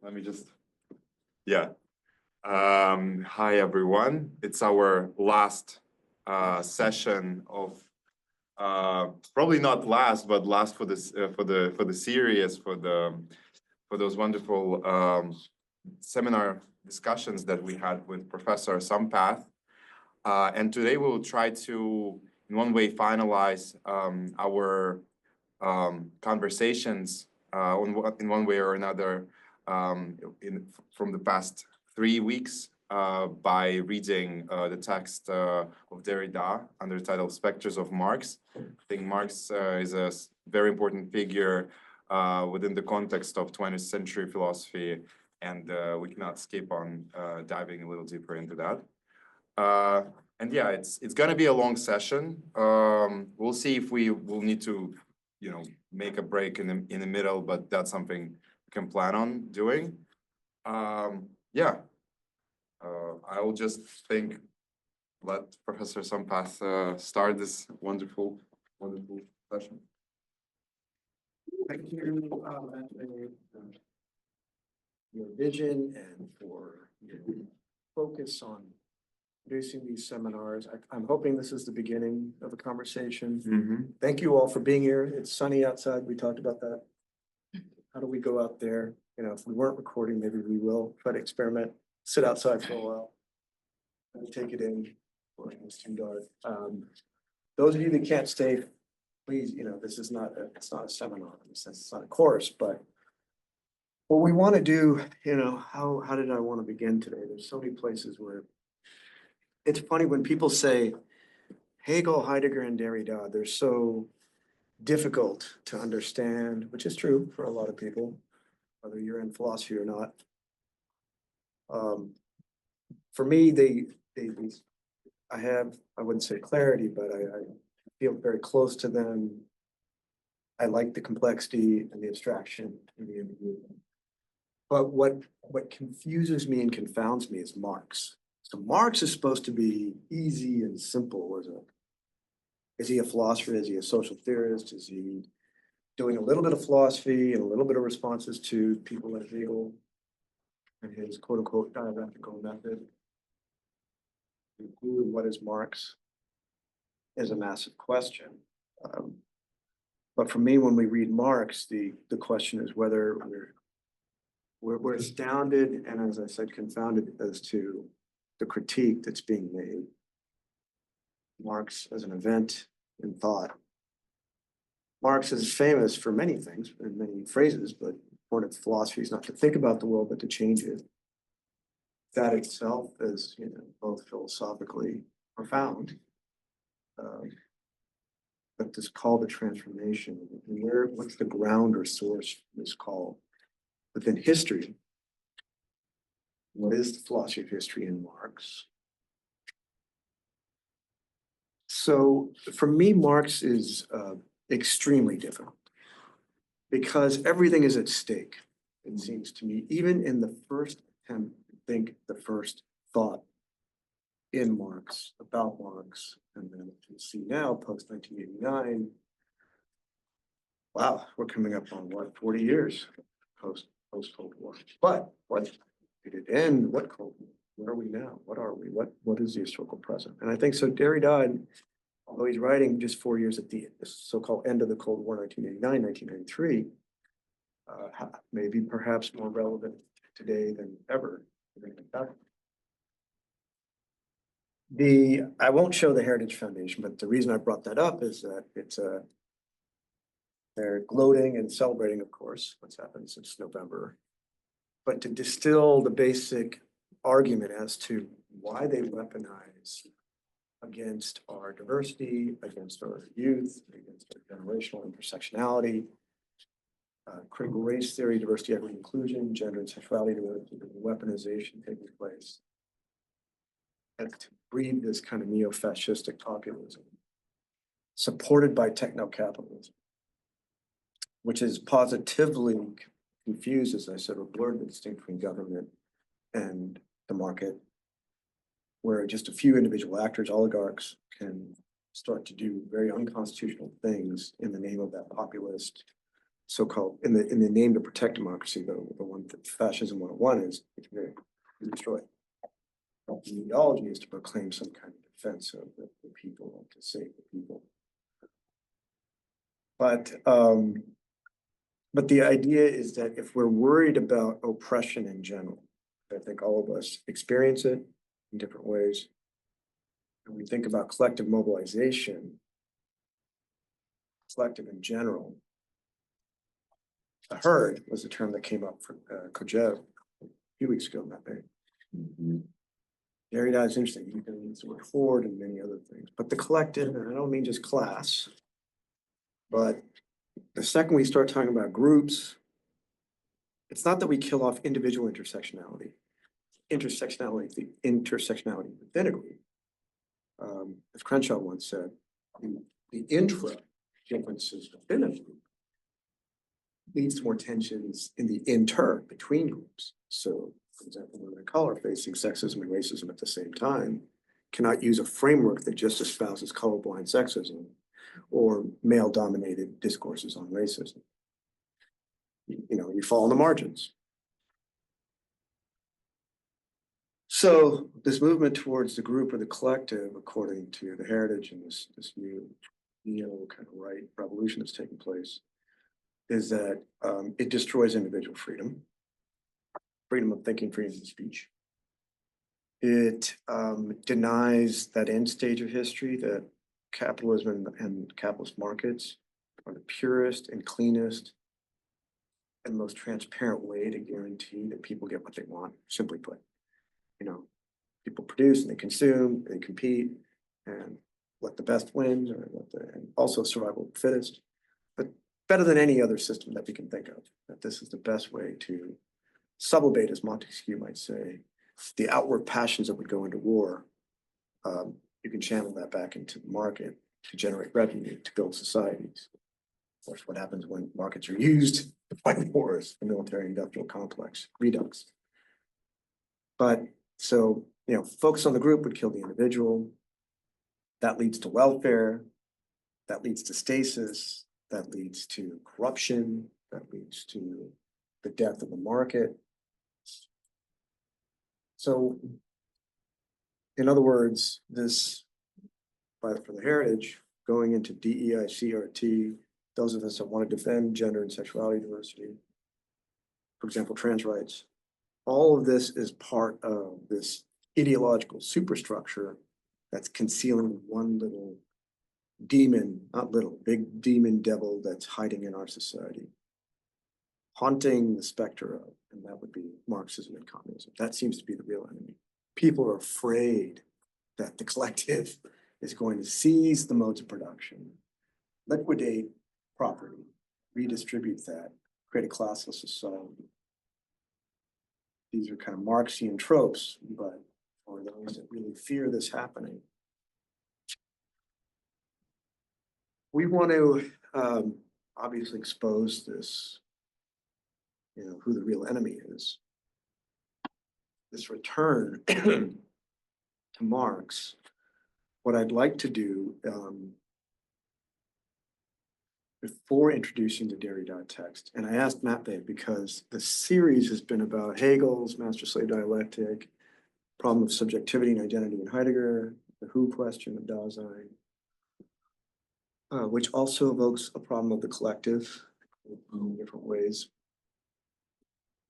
let me just, yeah. Hi, everyone. It's our last session of, probably not last, but last for this for the series, for those wonderful seminar discussions that we had with Professor Sampath. And today we will try to, in one way, finalize our conversations in one way or another from the past 3 weeks by reading the text of Derrida under the title Specters of Marx. I think Marx is a very important figure within the context of 20th century philosophy, and we cannot skip on diving a little deeper into that. And yeah, it's going to be a long session. We'll see if we will need to, make a break in the middle, but that's something we can plan on doing. Yeah, I will just let Professor Sampath start this wonderful session. Thank you, Matvey, for your vision and for your focus on producing these seminars. I'm hoping this is the beginning of a conversation. Thank you all for being here. It's sunny outside. We talked about that. How do we go out there? If we weren't recording, maybe we will try to experiment, sit outside for a while, and take it in before it's too dark. Those of you that can't stay, please, this is it's not a seminar in a sense, it's not a course, but what we want to do, how did I want to begin today? There's so many places where it's funny when people say Hegel, Heidegger, and Derrida, they're so difficult to understand, which is true for a lot of people, whether you're in philosophy or not. For me, I wouldn't say clarity, but I feel very close to them. I like the complexity and the abstraction and the ambiguity. But what confuses me and confounds me is Marx. So Marx is supposed to be easy and simple. Is he a philosopher? Is he a social theorist? Is he doing a little bit of philosophy and a little bit of responses to people like Hegel and his quote-unquote dialectical method? What is Marx is a massive question. But for me, when we read Marx, the question is whether we're astounded and, as I said, confounded as to the critique that's being made. Marx as an event in thought. Marx is famous for many things and many phrases, but part of philosophy is not to think about the world, but to change it. That itself is, both philosophically profound, but this call to transformation, what's the ground or source for this call within history? What is the philosophy of history in Marx? So for me, Marx is extremely difficult because everything is at stake, it seems to me, even in the first attempt to think the first thought in Marx, about Marx, and then you see now, post-1989, wow, we're coming up on what, 40 years post-Cold War. But what did it end? What Cold War? Where are we now? What are we? What is the historical present? And I think so Derrida, although he's writing just 4 years at the so-called end of the Cold War, 1989, 1993, maybe perhaps more relevant today than ever. I won't show the Heritage Foundation, but the reason I brought that up is that they're gloating and celebrating, of course, what's happened since November, but to distill the basic argument as to why they weaponize against our diversity, against our youth, against our generational intersectionality, critical race theory, diversity, equity, inclusion, gender and sexuality, the weaponization taking place, and to breed this kind of neo-fascistic populism supported by techno-capitalism, which is positively confused, as I said, or blurred the distinction between government and the market, where just a few individual actors, oligarchs, can start to do very unconstitutional things in the name of that populist so-called, in the name to protect democracy, the one that fascism 101 is destroyed. But the ideology is to proclaim some kind of defense of the people and to save the people. But the idea is that if we're worried about oppression in general, I think all of us experience it in different ways. And we think about collective mobilization, collective in general. The herd was a term that came up for Kojev a few weeks ago, Matvey. Derrida is interesting. You can use the word horde and many other things. But the collective, and I don't mean just class, but the second we start talking about groups, it's not that we kill off individual intersectionality within a group. As Crenshaw once said, the intra differences within a group leads to more tensions in the inter between groups. So, for example, women of color facing sexism and racism at the same time cannot use a framework that just espouses colorblind sexism or male-dominated discourses on racism. You fall on the margins. So this movement towards the group or the collective, according to the heritage and this new kind of right revolution that's taking place, is that it destroys individual freedom of thinking, freedom of speech. It denies that end stage of history that capitalism and capitalist markets are the purest and cleanest and most transparent way to guarantee that people get what they want, simply put. People produce and they consume, they compete, and let the best win, and also survival of the fittest. But better than any other system that we can think of, that this is the best way to sublevate, as Montesquieu might say, the outward passions that would go into war. You can channel that back into the market to generate revenue, to build societies. Of course, what happens when markets are used to fight wars, the military industrial complex, redux. But so, focus on the group would kill the individual. That leads to welfare. That leads to stasis. That leads to corruption. That leads to the death of the market. So, in other words, this, for the heritage, going into DEI, CRT, those of us that want to defend gender and sexuality diversity, for example, trans rights, all of this is part of this ideological superstructure that's concealing one little demon, not little, big demon devil that's hiding in our society, haunting the specter of, and that would be Marxism and communism. That seems to be the real enemy. People are afraid that the collective is going to seize the modes of production, liquidate property, redistribute that, create a classless society. These are kind of Marxian tropes, but for those that really fear this happening, we want to obviously expose this, who the real enemy is. This return to Marx. What I'd like to do before introducing the Derrida text, and I asked Matvey because the series has been about Hegel's master-slave dialectic, problem of subjectivity and identity in Heidegger, the who question of Dasein, which also evokes a problem of the collective in different ways.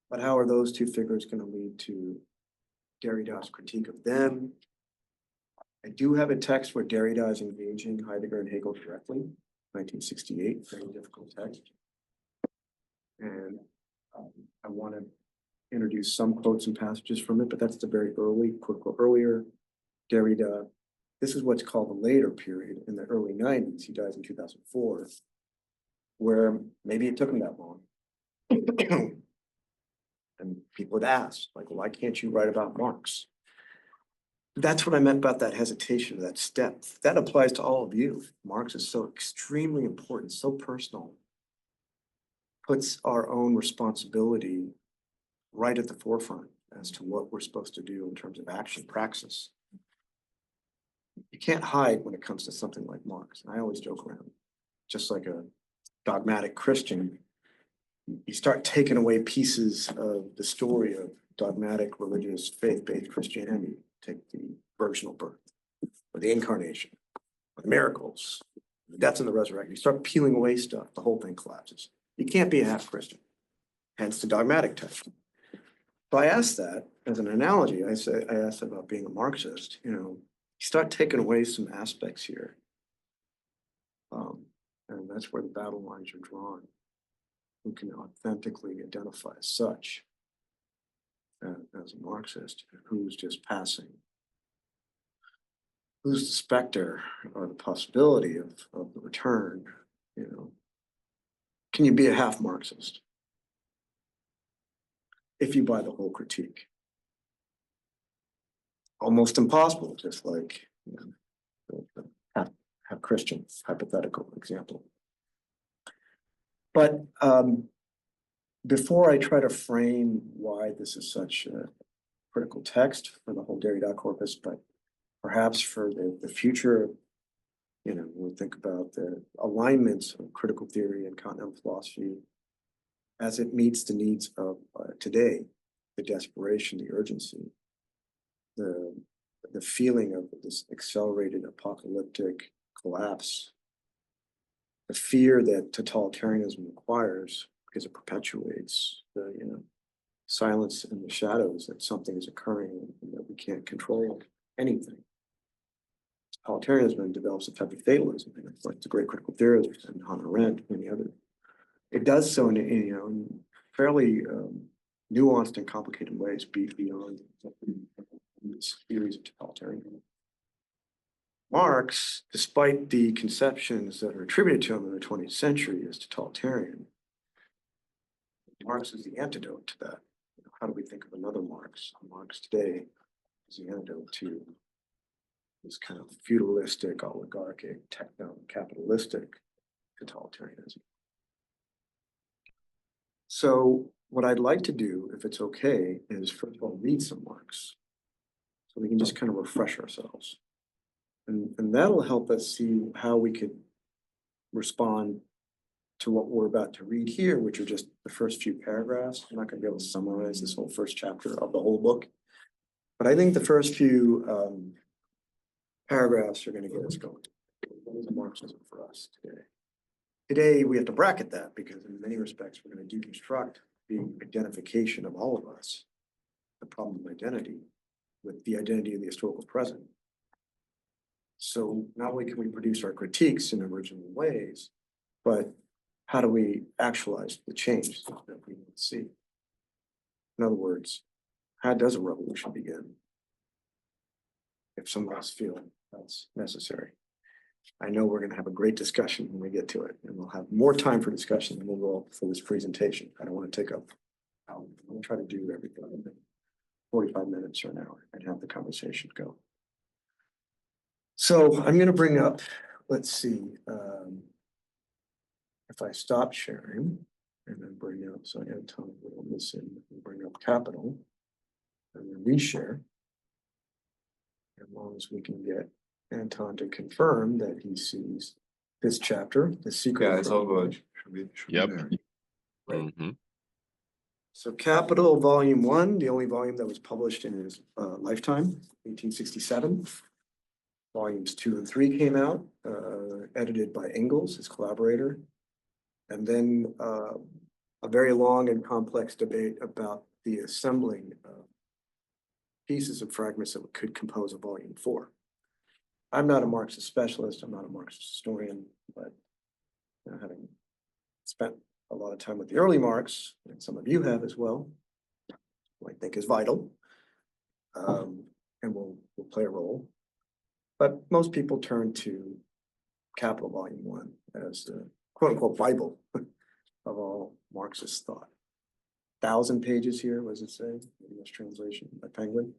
But how are those two figures going to lead to Derrida's critique of them? I do have a text where Derrida is engaging Heidegger and Hegel directly, 1968, very difficult text. And I want to introduce some quotes and passages from it, but that's the very early, quote, earlier Derrida. This is what's called the later period in the early 90s. He dies in 2004, where maybe it took him that long. And people would ask, like, why can't you write about Marx? That's what I meant about that hesitation, that step. That applies to all of you. Marx is so extremely important, so personal. Puts our own responsibility right at the forefront as to what we're supposed to do in terms of action, praxis. You can't hide when it comes to something like Marx. I always joke around, just like a dogmatic Christian, you start taking away pieces of the story of dogmatic, religious, faith-based Christianity. Take the virginal birth, or the incarnation, or the miracles, the death and the resurrection. You start peeling away stuff, the whole thing collapses. You can't be a half Christian, hence the dogmatic text. So I asked that as an analogy. I asked about being a Marxist. You start taking away some aspects here, and that's where the battle lines are drawn. Who can authentically identify as such as a Marxist? Who's just passing? Who's the specter or the possibility of the return? Can you be a half Marxist if you buy the whole critique? Almost impossible, just like the half Christian hypothetical example. But before I try to frame why this is such a critical text for the whole Derrida corpus, but perhaps for the future, we think about the alignments of critical theory and continental philosophy as it meets the needs of today, the desperation, the urgency, the feeling of this accelerated apocalyptic collapse, the fear that totalitarianism requires because it perpetuates the silence in the shadows that something is occurring and that we can't control anything. Totalitarianism develops a type of fatalism, and it's like the great critical theorists and Hannah Arendt and many others. It does so in fairly nuanced and complicated ways beyond these theories of totalitarianism. Marx, despite the conceptions that are attributed to him in the 20th century as totalitarian, Marx is the antidote to that. How do we think of another Marx? Marx today is the antidote to this kind of feudalistic, oligarchic, techno-capitalistic totalitarianism. So what I'd like to do, if it's okay, is first of all read some Marx, so we can just kind of refresh ourselves. And that'll help us see how we could respond to what we're about to read here, which are just the first few paragraphs. I'm not going to be able to summarize this whole first chapter of the whole book, but I think the first few paragraphs are going to get us going. What is Marxism for us today? Today, we have to bracket that because in many respects, we're going to deconstruct the identification of all of us, the problem of identity, with the identity of the historical present. So not only can we produce our critiques in original ways, but how do we actualize the change that we want to see? In other words, how does a revolution begin? If some of us feel that's necessary. I know we're going to have a great discussion when we get to it, and we'll have more time for discussion than we'll go for this presentation. I don't want to take up, I'm going to try to do everything in 45 minutes or an hour and have the conversation go. So I'm going to bring up, let's see, if I stop sharing and then bring up, so Anton will listen and bring up capital and then reshare. As long as we can get Anton to confirm that he sees this chapter, the secret. Yeah, it's all good. Should be Yep. there. Mhm. So Capital Volume 1, the only volume that was published in his lifetime, 1867. Volumes 2 and 3 came out, edited by Engels, his collaborator. And then a very long and complex debate about the assembling of pieces and fragments that could compose a volume 4. I'm not a Marxist specialist, I'm not a Marxist historian, but having spent a lot of time with the early Marx, and some of you have as well, who I think is vital, and will play a role. But most people turn to Capital Volume 1 as the quote unquote Bible of all Marxist thought. 1,000 pages here, what does it say? English translation by Penguin.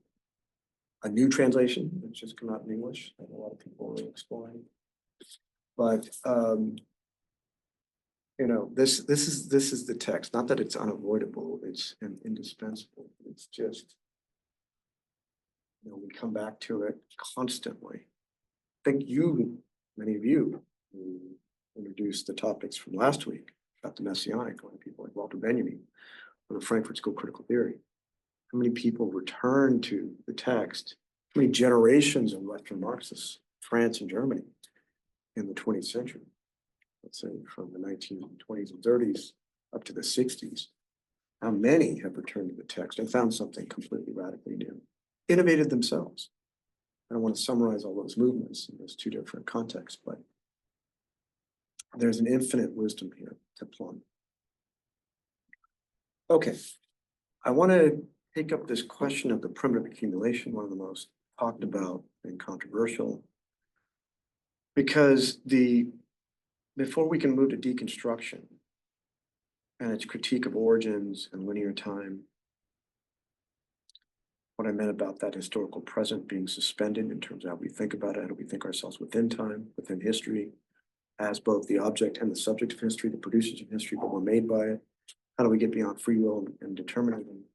A new translation, which just come out in English, that a lot of people are exploring. But this is the text. Not that it's unavoidable, it's indispensable. It's just we come back to it constantly. I think many of you, who introduced the topics from last week about the Messianic, when people are like, well, Walter Benjamin, or the Frankfurt School of Critical Theory. How many people return to the text? How many generations of Western Marxists, France and Germany, in the 20th century? Let's say from the 1920s and 30s up to the 60s. How many have returned to the text and found something completely radically new, innovated themselves? I don't want to summarize all those movements in those two different contexts, but there's an infinite wisdom here to plumb. Okay, I want to take up this question of the primitive accumulation, one of the most talked about and controversial, because before we can move to deconstruction and its critique of origins and linear time, what I meant about that historical present being suspended in terms of how we think about it, how do we think ourselves within time, within history, as both the object and the subject of history, the producers of history, but we're made by it. How do we get beyond free will and determinism?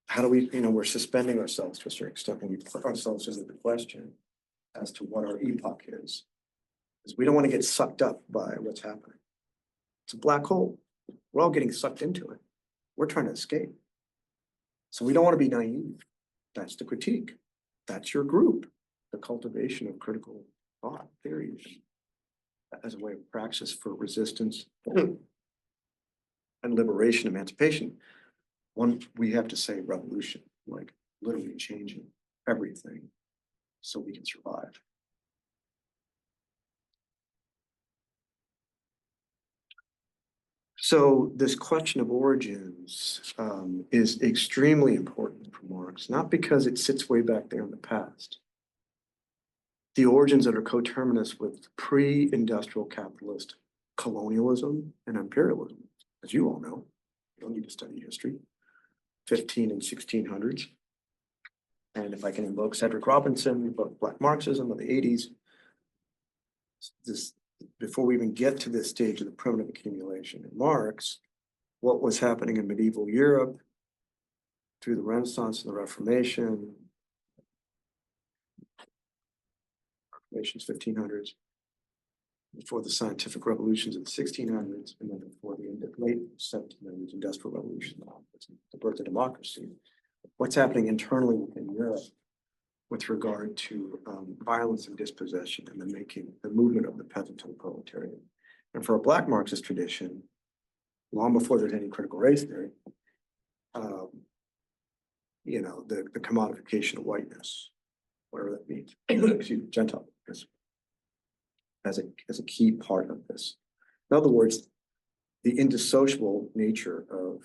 How do we, we're suspending ourselves to a certain extent when we put ourselves into the question as to what our epoch is. Because we don't want to get sucked up by what's happening. It's a black hole. We're all getting sucked into it. We're trying to escape. So we don't want to be naive. That's the critique. That's your group, the cultivation of critical thought theories as a way of praxis for resistance and liberation, emancipation. One, we have to say revolution, like literally changing everything so we can survive. So this question of origins is extremely important for Marx, not because it sits way back there in the past. The origins that are coterminous with pre-industrial capitalist colonialism and imperialism, as you all know, you don't need to study history, 15 and 1600s. And if I can invoke Cedric Robinson, book Black Marxism of the 80s, before we even get to this stage of the primitive accumulation in Marx, what was happening in medieval Europe through the Renaissance and the Reformation, Reformation's 1500s, before the scientific revolutions of the 1600s, and then before the late 1700s industrial revolution, the birth of democracy. What's happening internally within Europe with regard to violence and dispossession and the movement of the peasant to the proletariat. And for a Black Marxist tradition, long before there's any critical race theory, the commodification of whiteness, whatever that means, excuse me, Gentile, as a key part of this. In other words, the indissociable nature of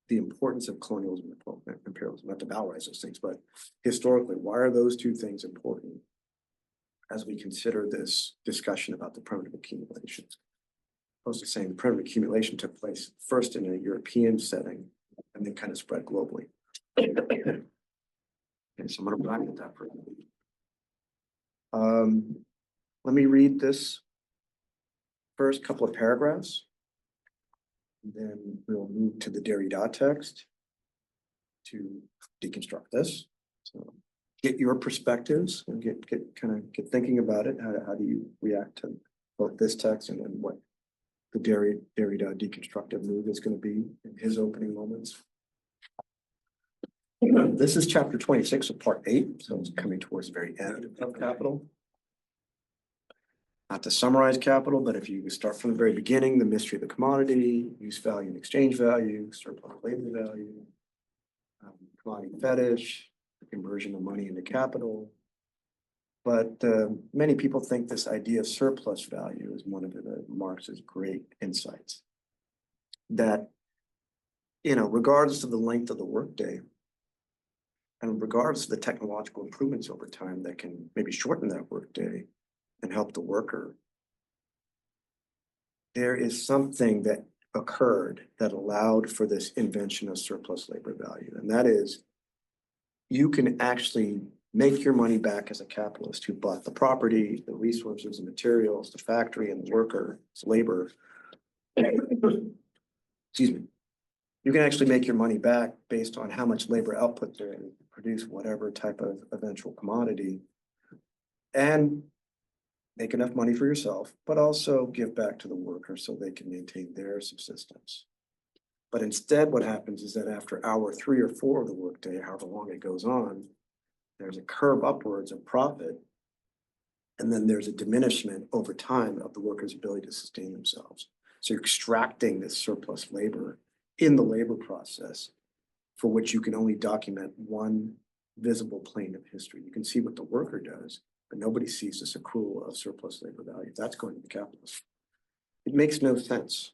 the importance of colonialism and imperialism, not to valorize those things, but historically, why are those two things important as we consider this discussion about the primitive accumulation? Opposed to saying the primitive accumulation took place first in a European setting and then kind of spread globally. Okay, so I'm going to bracket that for a minute. Let me read this first couple of paragraphs. Then we'll move to the Derrida text to deconstruct this. So get your perspectives and get thinking about it. How do you react to both this text and then what the Derrida deconstructive move is going to be in his opening moments? This is chapter 26 of part 8, so it's coming towards the very end of Capital. Not to summarize Capital, but if you start from the very beginning, the mystery of the commodity, use value and exchange value, surplus labor value, commodity fetish, the conversion of money into capital. But many people think this idea of surplus value is one of Marx's great insights. That, regardless of the length of the workday, and regardless of the technological improvements over time that can maybe shorten that workday and help the worker, there is something that occurred that allowed for this invention of surplus labor value. And that is, you can actually make your money back as a capitalist who bought the property, the resources, the materials, the factory, and the worker's labor. Excuse me. You can actually make your money back based on how much labor output there is to produce whatever type of eventual commodity. And make enough money for yourself, but also give back to the worker so they can maintain their subsistence. But instead, what happens is that after hour 3 or 4 of the workday, however long it goes on, there's a curve upwards of profit. And then there's a diminishment over time of the worker's ability to sustain themselves. So you're extracting this surplus labor in the labor process, for which you can only document one visible plane of history. You can see what the worker does, but nobody sees this accrual of surplus labor value. That's going to the capitalist. It makes no sense,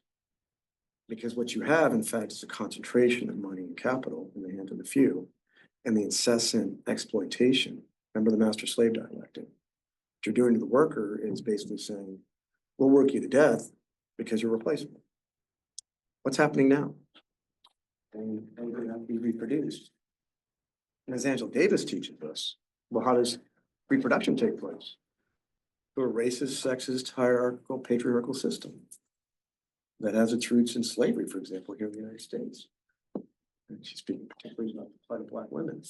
because what you have, in fact, is a concentration of money and capital in the hands of the few, and the incessant exploitation. Remember the master-slave dialectic. What you're doing to the worker is basically saying, we'll work you to death because you're replaceable. What's happening now? And they're going to have to be reproduced. And as Angela Davis teaches us, well, how does reproduction take place? Through a racist, sexist, hierarchical, patriarchal system that has its roots in slavery, for example, here in the United States. And she's speaking particularly about the plight of Black women.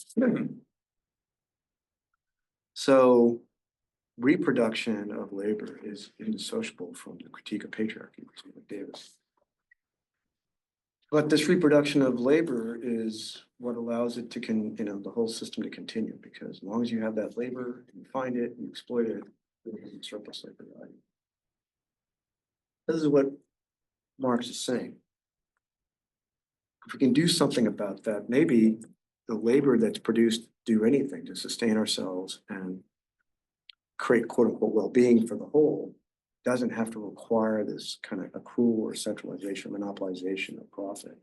So reproduction of labor is indissociable from the critique of patriarchy, like Davis. But this reproduction of labor is what allows it to the whole system to continue, because as long as you have that labor and you find it, you exploit it, it's surplus labor value. This is what Marx is saying. If we can do something about that, maybe the labor that's produced do anything to sustain ourselves and create quote unquote well-being for the whole, doesn't have to require this kind of accrual or centralization, monopolization of profit.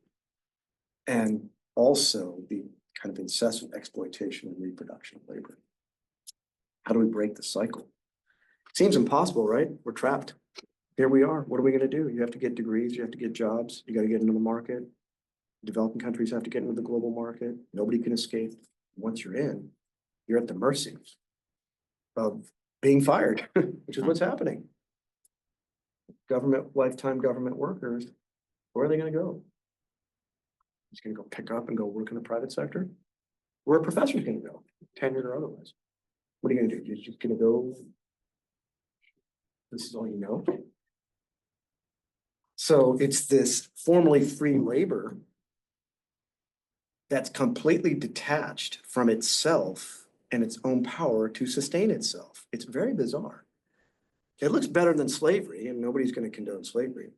And also the kind of incessant exploitation and reproduction of labor. How do we break the cycle? Seems impossible, right? We're trapped. Here we are. What are we going to do? You have to get degrees, you have to get jobs, you got to get into the market. Developing countries have to get into the global market. Nobody can escape. Once you're in, you're at the mercy of being fired, which is what's happening. Lifetime government workers, where are they going to go? He's going to go pick up and go work in the private sector? Where are professors going to go, tenured or otherwise? What are you going to do? You're just going to go, this is all you know? So it's this formerly free labor that's completely detached from itself and its own power to sustain itself. It's very bizarre. It looks better than slavery, and nobody's going to condone slavery.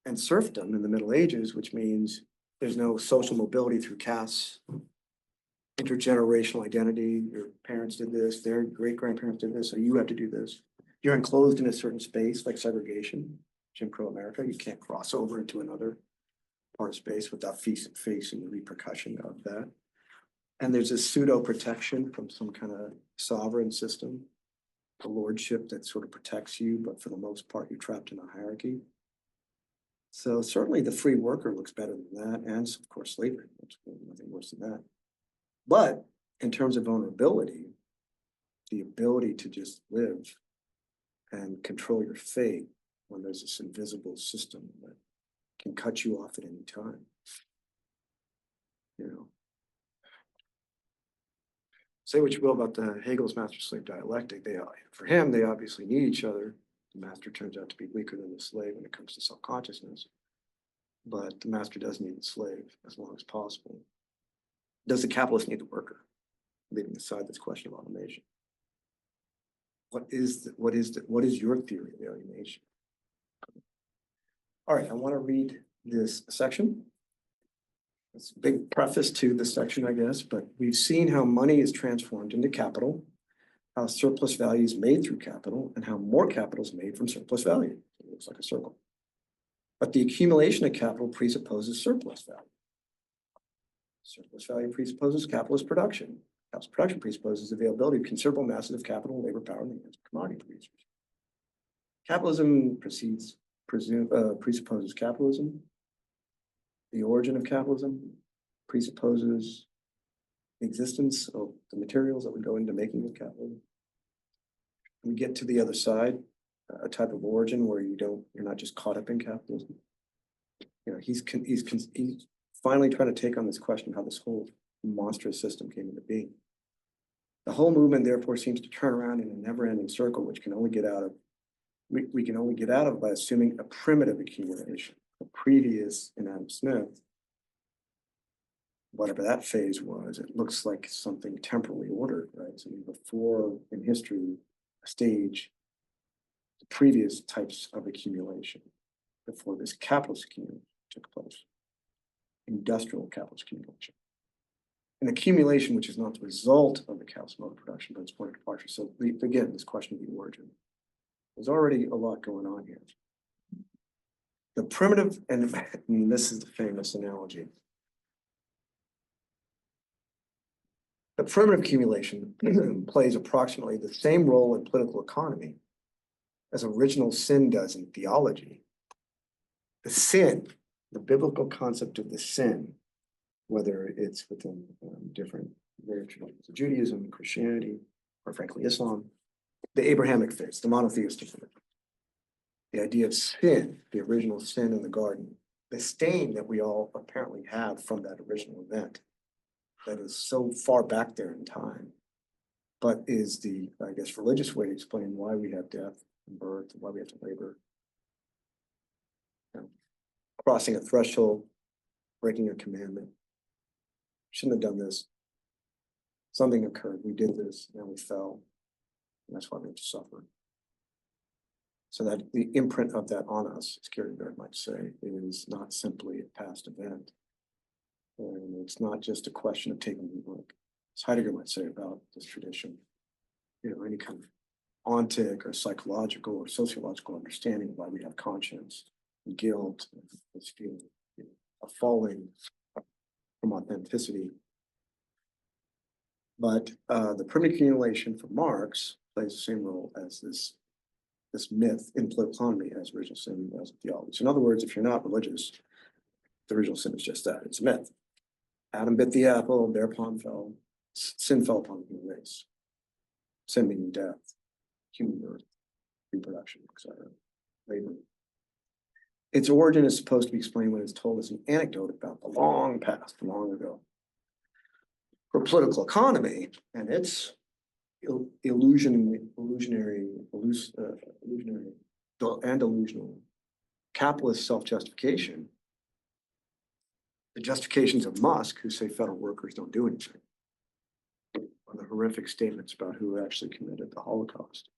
And serfdom in the Middle Ages, which means there's no social mobility through castes, intergenerational identity. Your parents did this, their great-grandparents did this, so you have to do this. You're enclosed in a certain space, like segregation, Jim Crow America. You can't cross over into another part of space without facing the repercussion of that. And there's a pseudo protection from some kind of sovereign system, a lordship that sort of protects you, but for the most part, you're trapped in a hierarchy. So certainly the free worker looks better than that, and of course slavery, nothing worse than that. But in terms of vulnerability, the ability to just live and control your fate when there's this invisible system that can cut you off at any time. You know, say what you will about the Hegel's master-slave dialectic. For him, they obviously need each other. The master turns out to be weaker than the slave when it comes to self-consciousness. But the master does need the slave as long as possible. Does the capitalist need the worker? Leaving aside this question of automation. What is your theory of alienation? All right, I want to read this section. It's a big preface to this section, I guess, but we've seen how money is transformed into capital, how surplus value is made through capital, and how more capital is made from surplus value. It looks like a circle. But the accumulation of capital presupposes surplus value. Surplus value presupposes capitalist production. Capitalist production presupposes availability of considerable masses of capital and labor power in the hands of commodity producers. Capitalism presupposes capitalism. The origin of capitalism presupposes the existence of the materials that would go into making the capitalism. We get to the other side, a type of origin where you're not just caught up in capitalism. You know, he's finally trying to take on this question of how this whole monstrous system came into being. The whole movement therefore seems to turn around in a never-ending circle, which can only get out of, we can only get out of by assuming a primitive accumulation. The previous in Adam Smith, whatever that phase was, it looks like something temporally ordered, right? So before in history, a stage, the previous types of accumulation before this capitalist accumulation took place, industrial capitalist accumulation. An accumulation which is not the result of the capitalist mode of production, but its point of departure. So again, this question of the origin. There's already a lot going on here. The primitive, and this is the famous analogy. The primitive accumulation plays approximately the same role in political economy as original sin does in theology. The sin, the biblical concept of the sin, whether it's within different various traditions of Judaism, Christianity, or frankly Islam, the Abrahamic faith, the monotheistic faith, the idea of sin, the original sin in the garden, the stain that we all apparently have from that original event that is so far back there in time, but is the, I guess, religious way to explain why we have death and birth, why we have to labor. You know, crossing a threshold, breaking a commandment. Shouldn't have done this. Something occurred. We did this, and we fell. And that's why we have to suffer. So that the imprint of that on us, as Kierkegaard might say, is not simply a past event. And it's not just a question of taking the book. As Heidegger might say about this tradition, you know, any kind of ontic or psychological or sociological understanding of why we have conscience and guilt, and this feeling, you know, of falling from authenticity. But the primitive accumulation for Marx plays the same role as this myth in political economy as original sin as theology. So in other words, if you're not religious, the original sin is just that, it's a myth. Adam bit the apple, thereupon fell, sin fell upon the human race. Sin meaning death, human birth, reproduction, etc., labor. Its origin is supposed to be explained when it's told as an anecdote about the long past, long ago. For political economy and its illusionary, delusional capitalist self-justification, the justifications of Musk, who say federal workers don't do anything, or the horrific statements about who actually committed the Holocaust,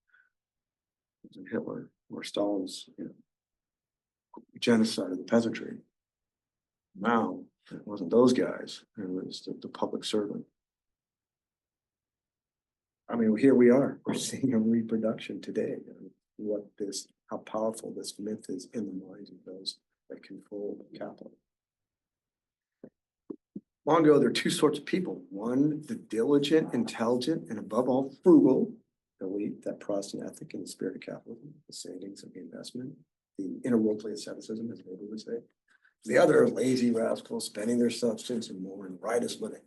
and Hitler, or Stalin's, you know, genocide of the peasantry. Now, it wasn't those guys, it was the public servant. I mean, here we are, we're seeing a reproduction today of how powerful this myth is in the minds of those that control capital. Long ago, there are two sorts of people. One, the diligent, intelligent, and above all, frugal elite, that Protestant ethic in the spirit of capitalism, the savings and the investment, the interworldly asceticism, as Weber would say. The other, lazy rascals, spending their substance and more in riotous living.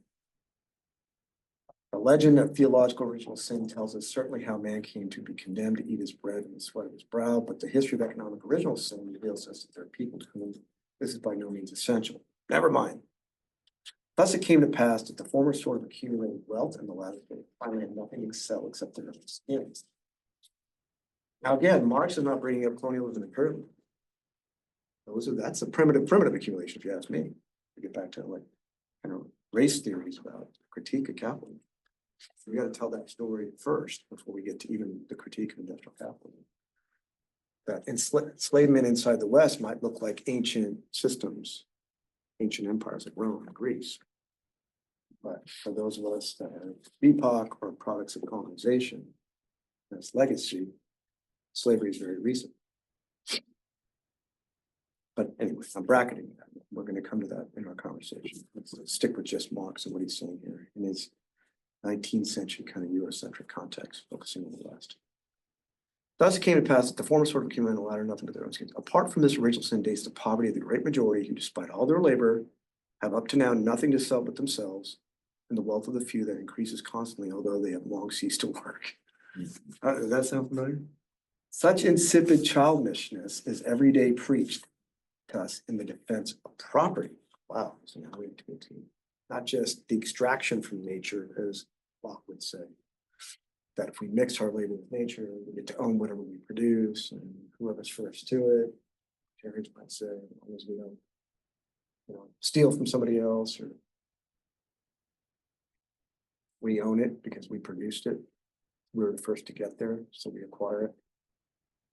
The legend of theological original sin tells us certainly how man came to be condemned to eat his bread and the sweat of his brow, but the history of economic original sin reveals us that there are people to whom this is by no means essential. Never mind. Thus it came to pass that the former sort of accumulated wealth and the latter finally had nothing to sell except their own skins. Now again, Marx is not bringing up colonialism and imperialism. That's a primitive accumulation, if you ask me. We get back to like kind of race theories about critique of capitalism. We got to tell that story first before we get to even the critique of industrial capitalism. That enslavement inside the West might look like ancient systems, ancient empires like Rome and Greece. But for those of us that are BIPOC or products of colonization, as legacy, slavery is very recent. But anyway, I'm bracketing that. We're going to come to that in our conversation. Let's stick with just Marx and what he's saying here in his 19th century kind of Eurocentric context, focusing on the West. Thus it came to pass that the former sort of accumulated the latter nothing but their own skins. Apart from this original sin dates the poverty of the great majority who, despite all their labor, have up to now nothing to sell but themselves, and the wealth of the few that increases constantly, although they have long ceased to work. Does that sound familiar? Such insipid childishness is every day preached to us in the defense of property. Wow, so now we have to go to not just the extraction from nature, as Locke would say, that if we mix our labor with nature, we get to own whatever we produce, and whoever's first to it, Terrence might say, as long as we don't, steal from somebody else, or we own it because we produced it. We were the first to get there, so we acquire it.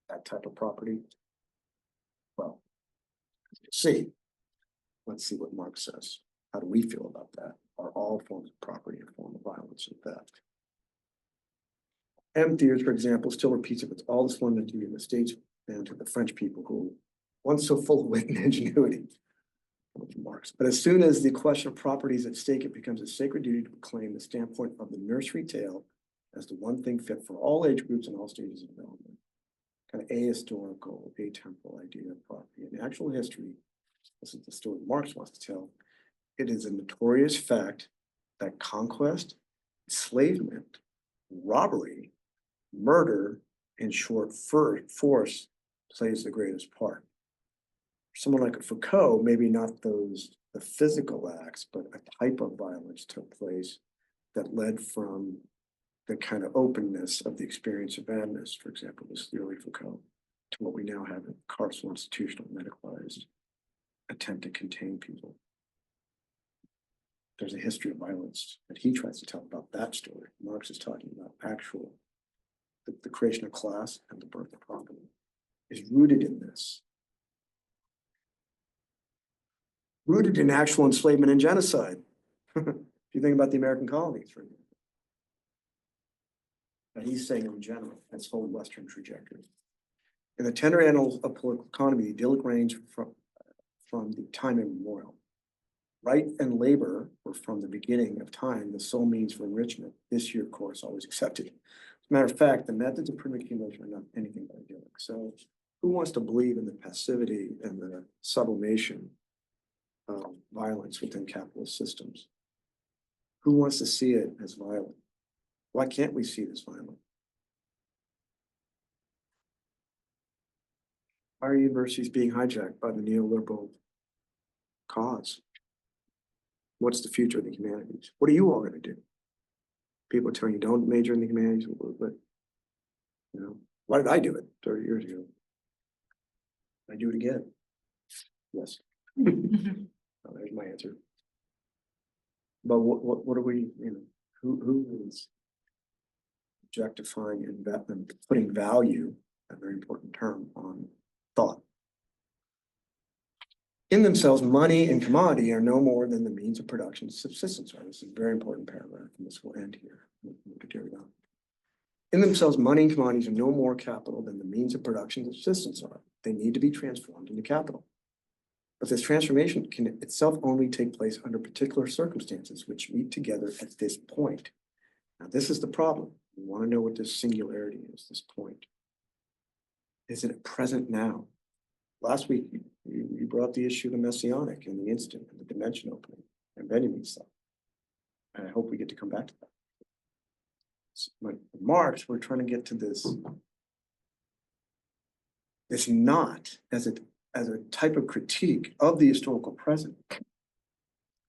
That type of property. Well, let's see what Marx says. How do we feel about that? Are all forms of property a form of violence and theft? M. Thiers, for example, still repeats it with all the solemnity in the States and to the French people who once so full of wit and ingenuity. Marx. But as soon as the question of property is at stake, it becomes a sacred duty to proclaim the standpoint of the nursery tale as the one thing fit for all age groups and all stages of development. Kind of ahistorical, atemporal idea of property. In actual history, this is the story Marx wants to tell. It is a notorious fact that conquest, enslavement, robbery, murder, in short, force plays the greatest part. Someone like Foucault, maybe not the physical acts, but a type of violence took place that led from the kind of openness of the experience of madness, for example, this early Foucault, to what we now have in carceral, institutional, medicalized attempt to contain people. There's a history of violence that he tries to tell about that story. Marx is talking about the creation of class and the birth of property is rooted in this. Rooted in actual enslavement and genocide. If you think about the American colonies, for example. And he's saying in general, that's whole Western trajectory. In the tender annals of political economy, the idyllic range from the time immemorial. Right and labor were from the beginning of time the sole means for enrichment. This year, of course, always accepted. As a matter of fact, the methods of primitive accumulation are not anything but idyllic. So who wants to believe in the passivity and the sublimation of violence within capitalist systems? Who wants to see it as violent? Why can't we see it as violent? Why are universities being hijacked by the neoliberal cause? What's the future of the humanities? What are you all going to do? People are telling you don't major in the humanities, but why did I do it 30 years ago? I do it again. Yes. Oh, there's my answer. But what are we, who is objectifying and putting value, a very important term, on thought? In themselves, money and commodity are no more than the means of production and subsistence. Right? This is a very important paragraph, and this will end here. In themselves, money and commodities are no more capital than the means of production and subsistence are. They need to be transformed into capital. But this transformation can itself only take place under particular circumstances which meet together at this point. Now, this is the problem. We want to know what this singularity is, this point. Is it present now? Last week, you brought the issue of the messianic and the instant and the dimension opening and Benjamin's stuff. And I hope we get to come back to that. But in Marx, we're trying to get to this not as a type of critique of the historical present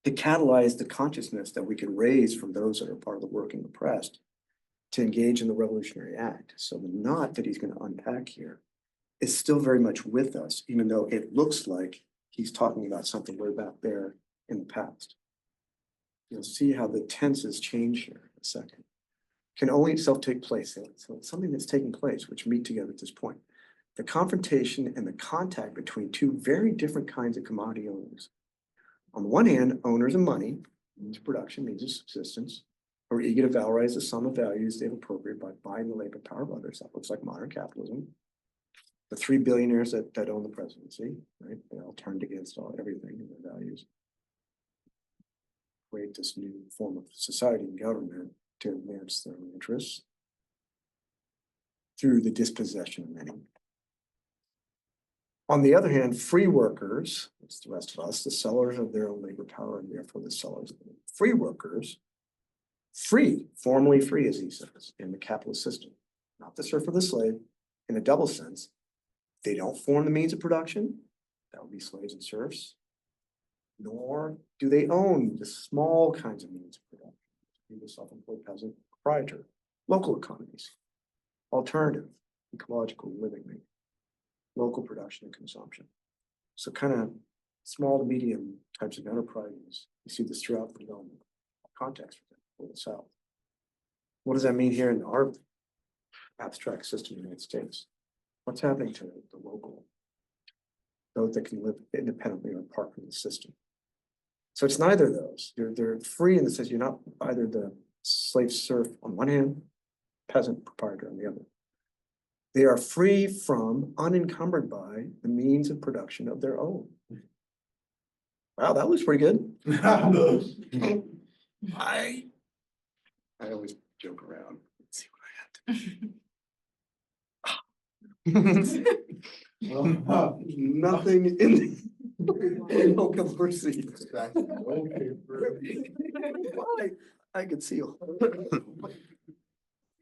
to catalyze the consciousness that we can raise from those that are part of the working oppressed to engage in the revolutionary act. So the not that he's going to unpack here is still very much with us, even though it looks like he's talking about something way back there in the past. You'll see how the tenses change here in a second. Can only itself take place. So it's something that's taking place, which meet together at this point. The confrontation and the contact between two very different kinds of commodity owners. On the one hand, owners of money, means of production, means of subsistence, are eager to valorize the sum of values they've appropriated by buying the labor power of others. That looks like modern capitalism. The 3 billionaires that own the presidency, right? They all turned against everything in their values. Create this new form of society and government to advance their own interests through the dispossession of many. On the other hand, free workers, that's the rest of us, the sellers of their own labor power and therefore the sellers of free workers, free, formally free, as he says, in the capitalist system, not the serf or the slave, in a double sense. They don't form the means of production, that would be slaves and serfs, nor do they own the small kinds of means of production, be the self-employed peasant proprietor. local economies, alternative ecological living, local production and consumption. So kind of small to medium types of enterprises. You see this throughout the development context for the South. What does that mean here in our abstract system in the United States? What's happening to the local, those that can live independently or apart from the system? So it's neither of those. They're free in the sense you're not either the slave serf on one hand, peasant proprietor on the other. They are free from, unencumbered by the means of production of their own. Wow, that looks pretty good. I always joke around. Let's see what I had. Nothing in no controversy. I could see.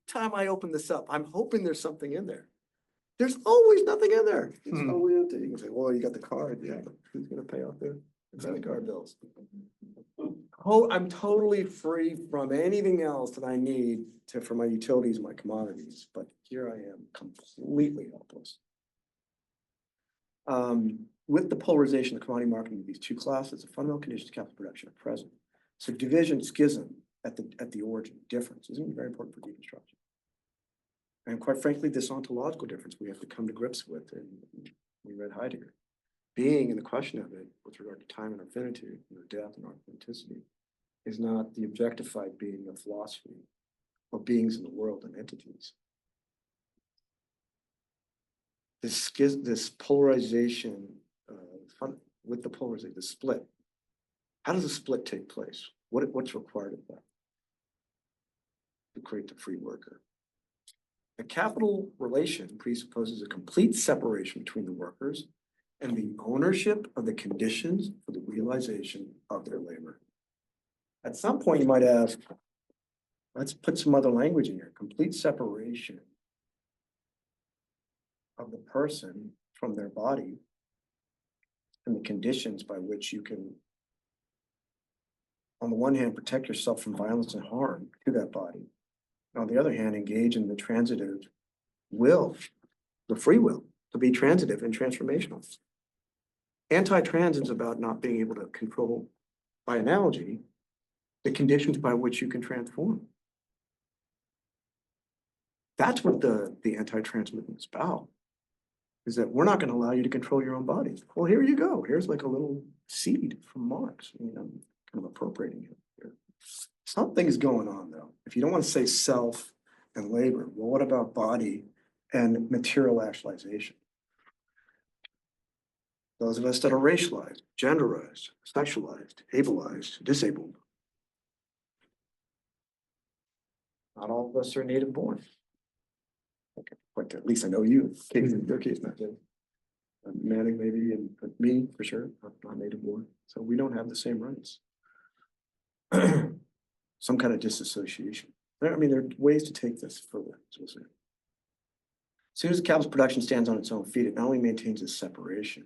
Time I open this up, I'm hoping there's something in there. There's always nothing in there. It's always empty. You can say, well, you got the card. Yeah, but who's gonna pay off the credit card bills? Oh, I'm totally free from anything else that I need for my utilities, my commodities, but here I am completely helpless. With the polarization of the commodity market into these two classes, the fundamental conditions of capital production are present. So division, schism at the origin, difference isn't very important for deconstruction. And quite frankly, this ontological difference we have to come to grips with, and we read Heidegger. Being and the question of it with regard to time and our finitude, death and authenticity, is not the objectified being of philosophy or beings in the world and entities. This polarization with the polarization, the split. How does the split take place? What's required of that to create the free worker? A capital relation presupposes a complete separation between the workers and the ownership of the conditions for the realization of their labor. At some point, you might ask, let's put some other language in here, complete separation of the person from their body and the conditions by which you can, on the one hand, protect yourself from violence and harm to that body. And on the other hand, engage in the transitive will, the free will, to be transitive and transformational. Anti-trans is about not being able to control, by analogy, the conditions by which you can transform. That's what the anti-trans movement is about, is that we're not going to allow you to control your own body. Well, here you go. Here's like a little seed from Marx. I mean, I'm kind of appropriating it here. Something is going on, though. If you don't want to say self and labor, well, what about body and material actualization? Those of us that are racialized, genderized, sexualized, ableized, disabled. Not all of us are native born. Okay, but at least I know you. In your case, not Jim. Manning maybe, and me for sure, not native born. So we don't have the same rights. Some kind of disassociation. I mean, there are ways to take this further. As soon as capitalist production stands on its own feet, it not only maintains its separation.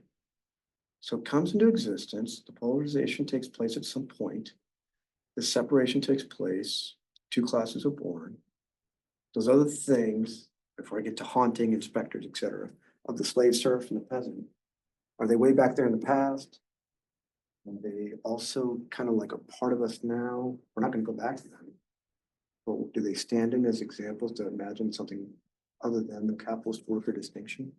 So it comes into existence, the polarization takes place at some point, the separation takes place, two classes are born. Those other things, before I get to haunting and specters, et cetera, of the slave serf and the peasant, are they way back there in the past? Are they also kind of like a part of us now? We're not going to go back to them. But do they stand in as examples to imagine something other than the capitalist worker distinction?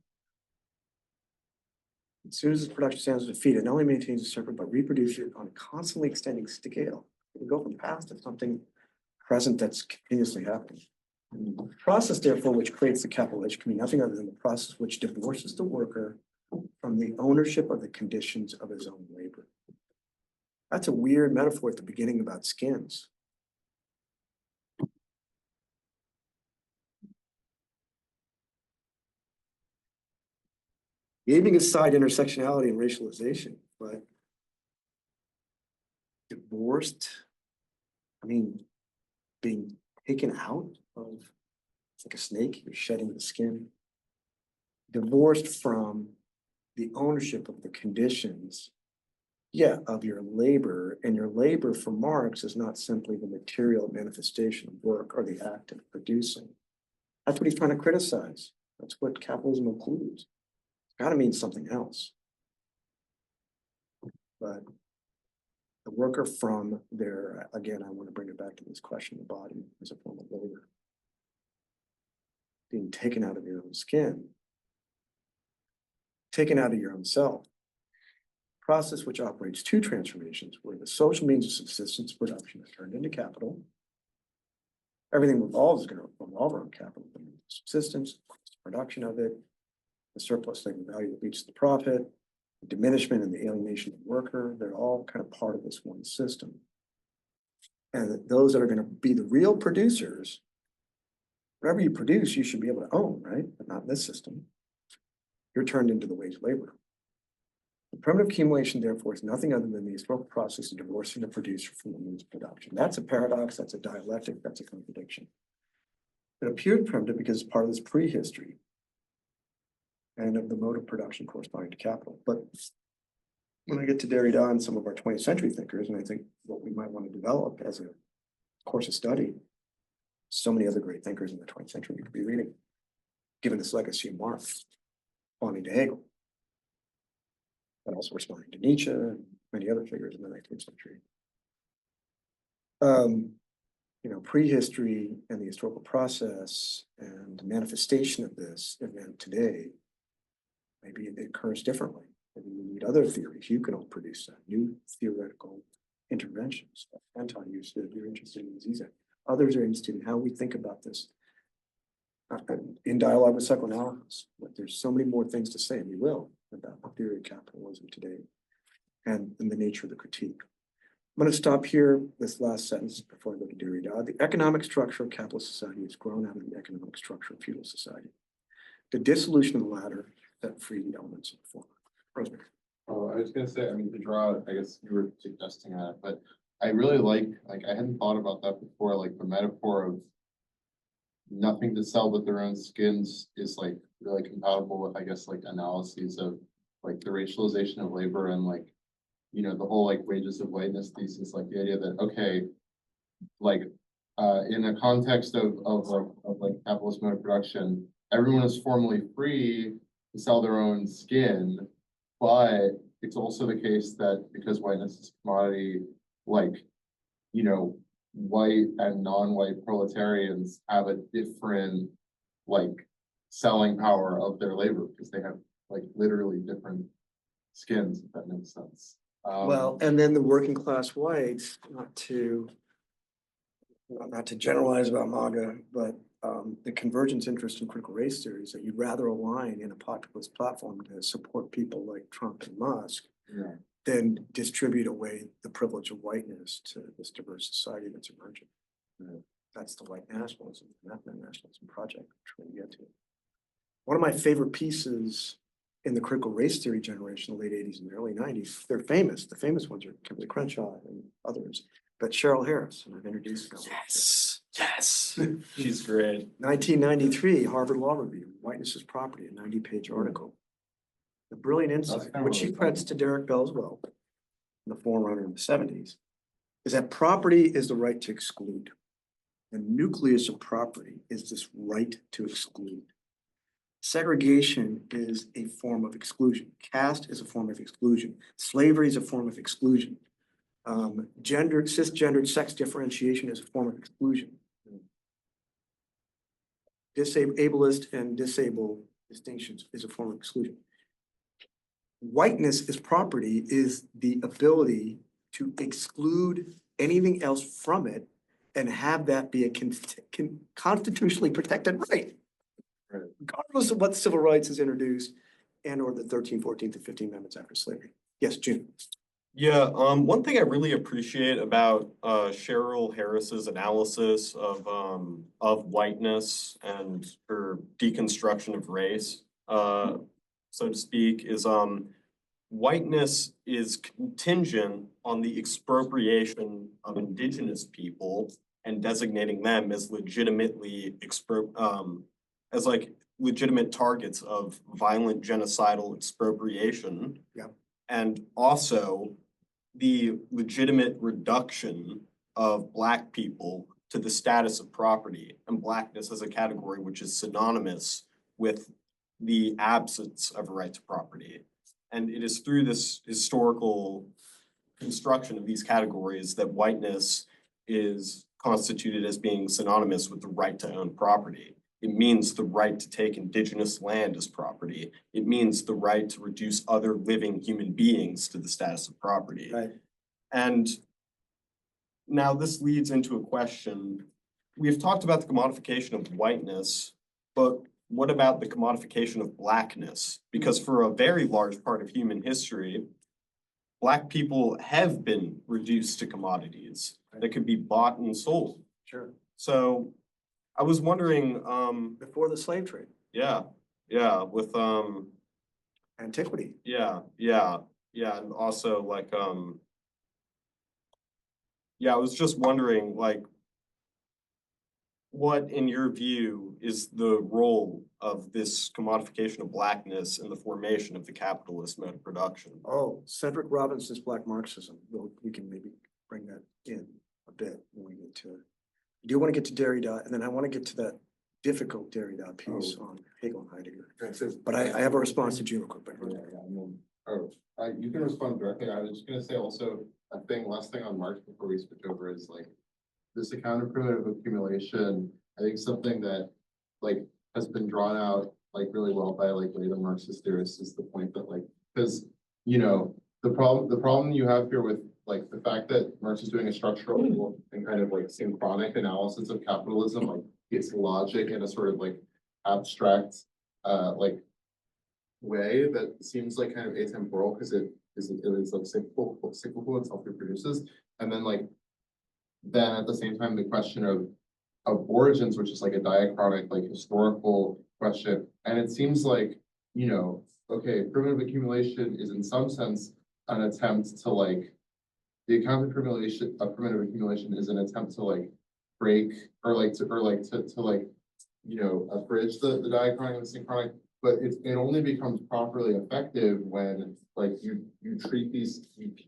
As soon as this production stands on its feet, it not only maintains its separate, but reproduces it on a constantly extending scale. We go from past to something present that's continuously happening. And the process, therefore, which creates the capital age can be nothing other than the process which divorces the worker from the ownership of the conditions of his own labor. That's a weird metaphor at the beginning about skins. Leaving aside intersectionality and racialization, but divorced, I mean, being taken out of, it's like a snake, you're shedding the skin. Divorced from the ownership of the conditions Yeah, of your labor, and your labor for Marx is not simply the material manifestation of work or the act of producing. That's what he's trying to criticize. That's what capitalism includes. It's got to mean something else. But the worker from their, again, I want to bring it back to this question of the body as a form of labor. Being taken out of your own skin, taken out of your own self. Process which operates two transformations, where the social means of subsistence production is turned into capital. Everything revolves is going to revolve around capital, subsistence, production of it, the surplus labor value that reaches the profit, the diminishment and the alienation of the worker. They're all kind of part of this one system. And those that are going to be the real producers, whatever you produce, you should be able to own, right? But not in this system. You're turned into the wage labor. The primitive accumulation, therefore, is nothing other than the historical process of divorcing the producer from the means of production. That's a paradox, that's a dialectic, that's a contradiction. It appeared primitive because it's part of this prehistory and of the mode of production corresponding to capital. But when I get to Derrida and some of our 20th century thinkers, and I think what we might want to develop as a course of study, so many other great thinkers in the 20th century we could be reading, given this legacy of Marx, responding to Hegel, but also responding to Nietzsche and many other figures in the 19th century. You know, prehistory and the historical process and the manifestation of this event today, maybe it occurs differently. Maybe you need other theories. You can all produce that, new theoretical interventions. Anton, you said you're interested in Zizek. Others are interested in how we think about this in dialogue with psychoanalysis. But there's so many more things to say, and we will, about the theory of capitalism today and the nature of the critique. I'm going to stop here, this last sentence before I go to Derrida. The economic structure of capitalist society has grown out of the economic structure of feudal society. The dissolution of the latter that freed the elements of the former. Rosemary. Oh, I was gonna say, I mean, to draw, I guess you were suggesting that, but I really like I hadn't thought about that before, like the metaphor of nothing to sell but their own skins is like really compatible with, I guess, like analyses of like the racialization of labor and like, you know, the whole like wages of whiteness thesis, like the idea that, okay, like in a context of like capitalist mode of production, everyone is formally free to sell their own skin, but it's also the case that because whiteness is a commodity, like, you know, white and non-white proletarians have a different like selling power of their labor because they have like literally different skins, if that makes sense. Well, and then the working class whites, not to generalize about MAGA, but the convergence interest in critical race theory is that you'd rather align in a populist platform to support people like Trump and Musk Yeah. than distribute away the privilege of whiteness to this diverse society that's emerging. Right. That's the white nationalism, not the nationalism project, which we're going to get to. One of my favorite pieces in the critical race theory generation, the late 80s and the early 90s, they're famous. The famous ones are Kimberly Crenshaw and others, but Cheryl Harris, and I've introduced them. Yes, she's great. 1993, Harvard Law Review, Whiteness is Property, a 90-page article. The brilliant insight, kind of which she really credits to Derek Bell as well, the forerunner in the 70s, is that property is the right to exclude. The nucleus of property is this right to exclude. Segregation is a form of exclusion. Caste is a form of exclusion. Slavery is a form of exclusion. Cisgendered sex differentiation is a form of exclusion. Ableist and disabled distinctions is a form of exclusion. Whiteness is property is the ability to exclude anything else from it and have that be a constitutionally protected right. Right. Regardless of what civil rights is introduced and or the 13th, 14th, and 15th amendments after slavery. Yes, June. Yeah, one thing I really appreciate about Cheryl Harris's analysis of whiteness and her deconstruction of race, so to speak, is whiteness is contingent on the expropriation of indigenous people and designating them as legitimately as like legitimate targets of violent genocidal expropriation. Yeah. And also the legitimate reduction of Black people to the status of property, and Blackness as a category which is synonymous with the absence of a right to property. And it is through this historical construction of these categories that whiteness is constituted as being synonymous with the right to own property. It means the right to take indigenous land as property. It means the right to reduce other living human beings to the status of property. Right. And now this leads into a question. We've talked about the commodification of whiteness, but what about the commodification of Blackness? Because for a very large part of human history, Black people have been reduced to commodities that could be bought and sold. Sure. So I was wondering, Before the slave trade, yeah, with, antiquity. yeah, and also like, I was just wondering, like, what, in your view, is the role of this commodification of Blackness in the formation of the capitalist mode of production? Oh, Cedric Robinson's Black Marxism. We can maybe bring that in a bit when we get to it. I do want to get to Derrida, and then I want to get to that difficult Derrida piece on Hegel and Heidegger. But I have a response to June real quick. You can respond directly. I was just gonna say also, last thing on Marx before we switch over is like, this account of primitive accumulation, I think something that like has been drawn out like really well by like later Marxist theorists is the point that like, because the problem you have here with like the fact that Marx is doing a structural and kind of like synchronic analysis of capitalism, like its logic in a sort of like abstract like way that seems like kind of atemporal because it is like cyclical, it self-reproduces, and then like then at the same time the question of origins, which is like a diachronic like historical question, and it seems like okay, primitive accumulation is in some sense an attempt to like the account of primitive accumulation is an attempt to like break or to like abridge the diachronic and the synchronic, but it only becomes properly effective when like you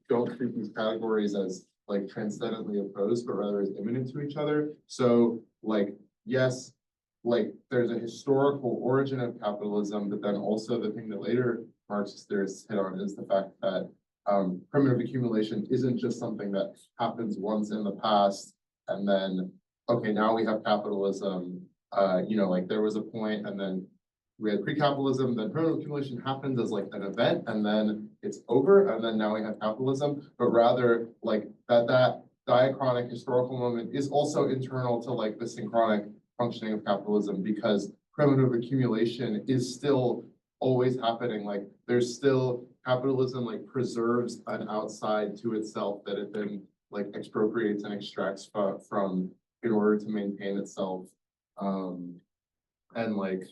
don't treat these categories as like transcendently opposed, but rather as immanent to each other. So like, yes, like there's a historical origin of capitalism, but then also the thing that later Marxist theorists hit on is the fact that primitive accumulation isn't just something that happens once in the past and then, okay, now we have capitalism. Like there was a point and then we had pre-capitalism, then primitive accumulation happens as like an event and then it's over and then now we have capitalism, but rather like that diachronic historical moment is also internal to like the synchronic functioning of capitalism because primitive accumulation is still always happening. Like there's still capitalism like preserves an outside to itself that it then like expropriates and extracts from in order to maintain itself. And like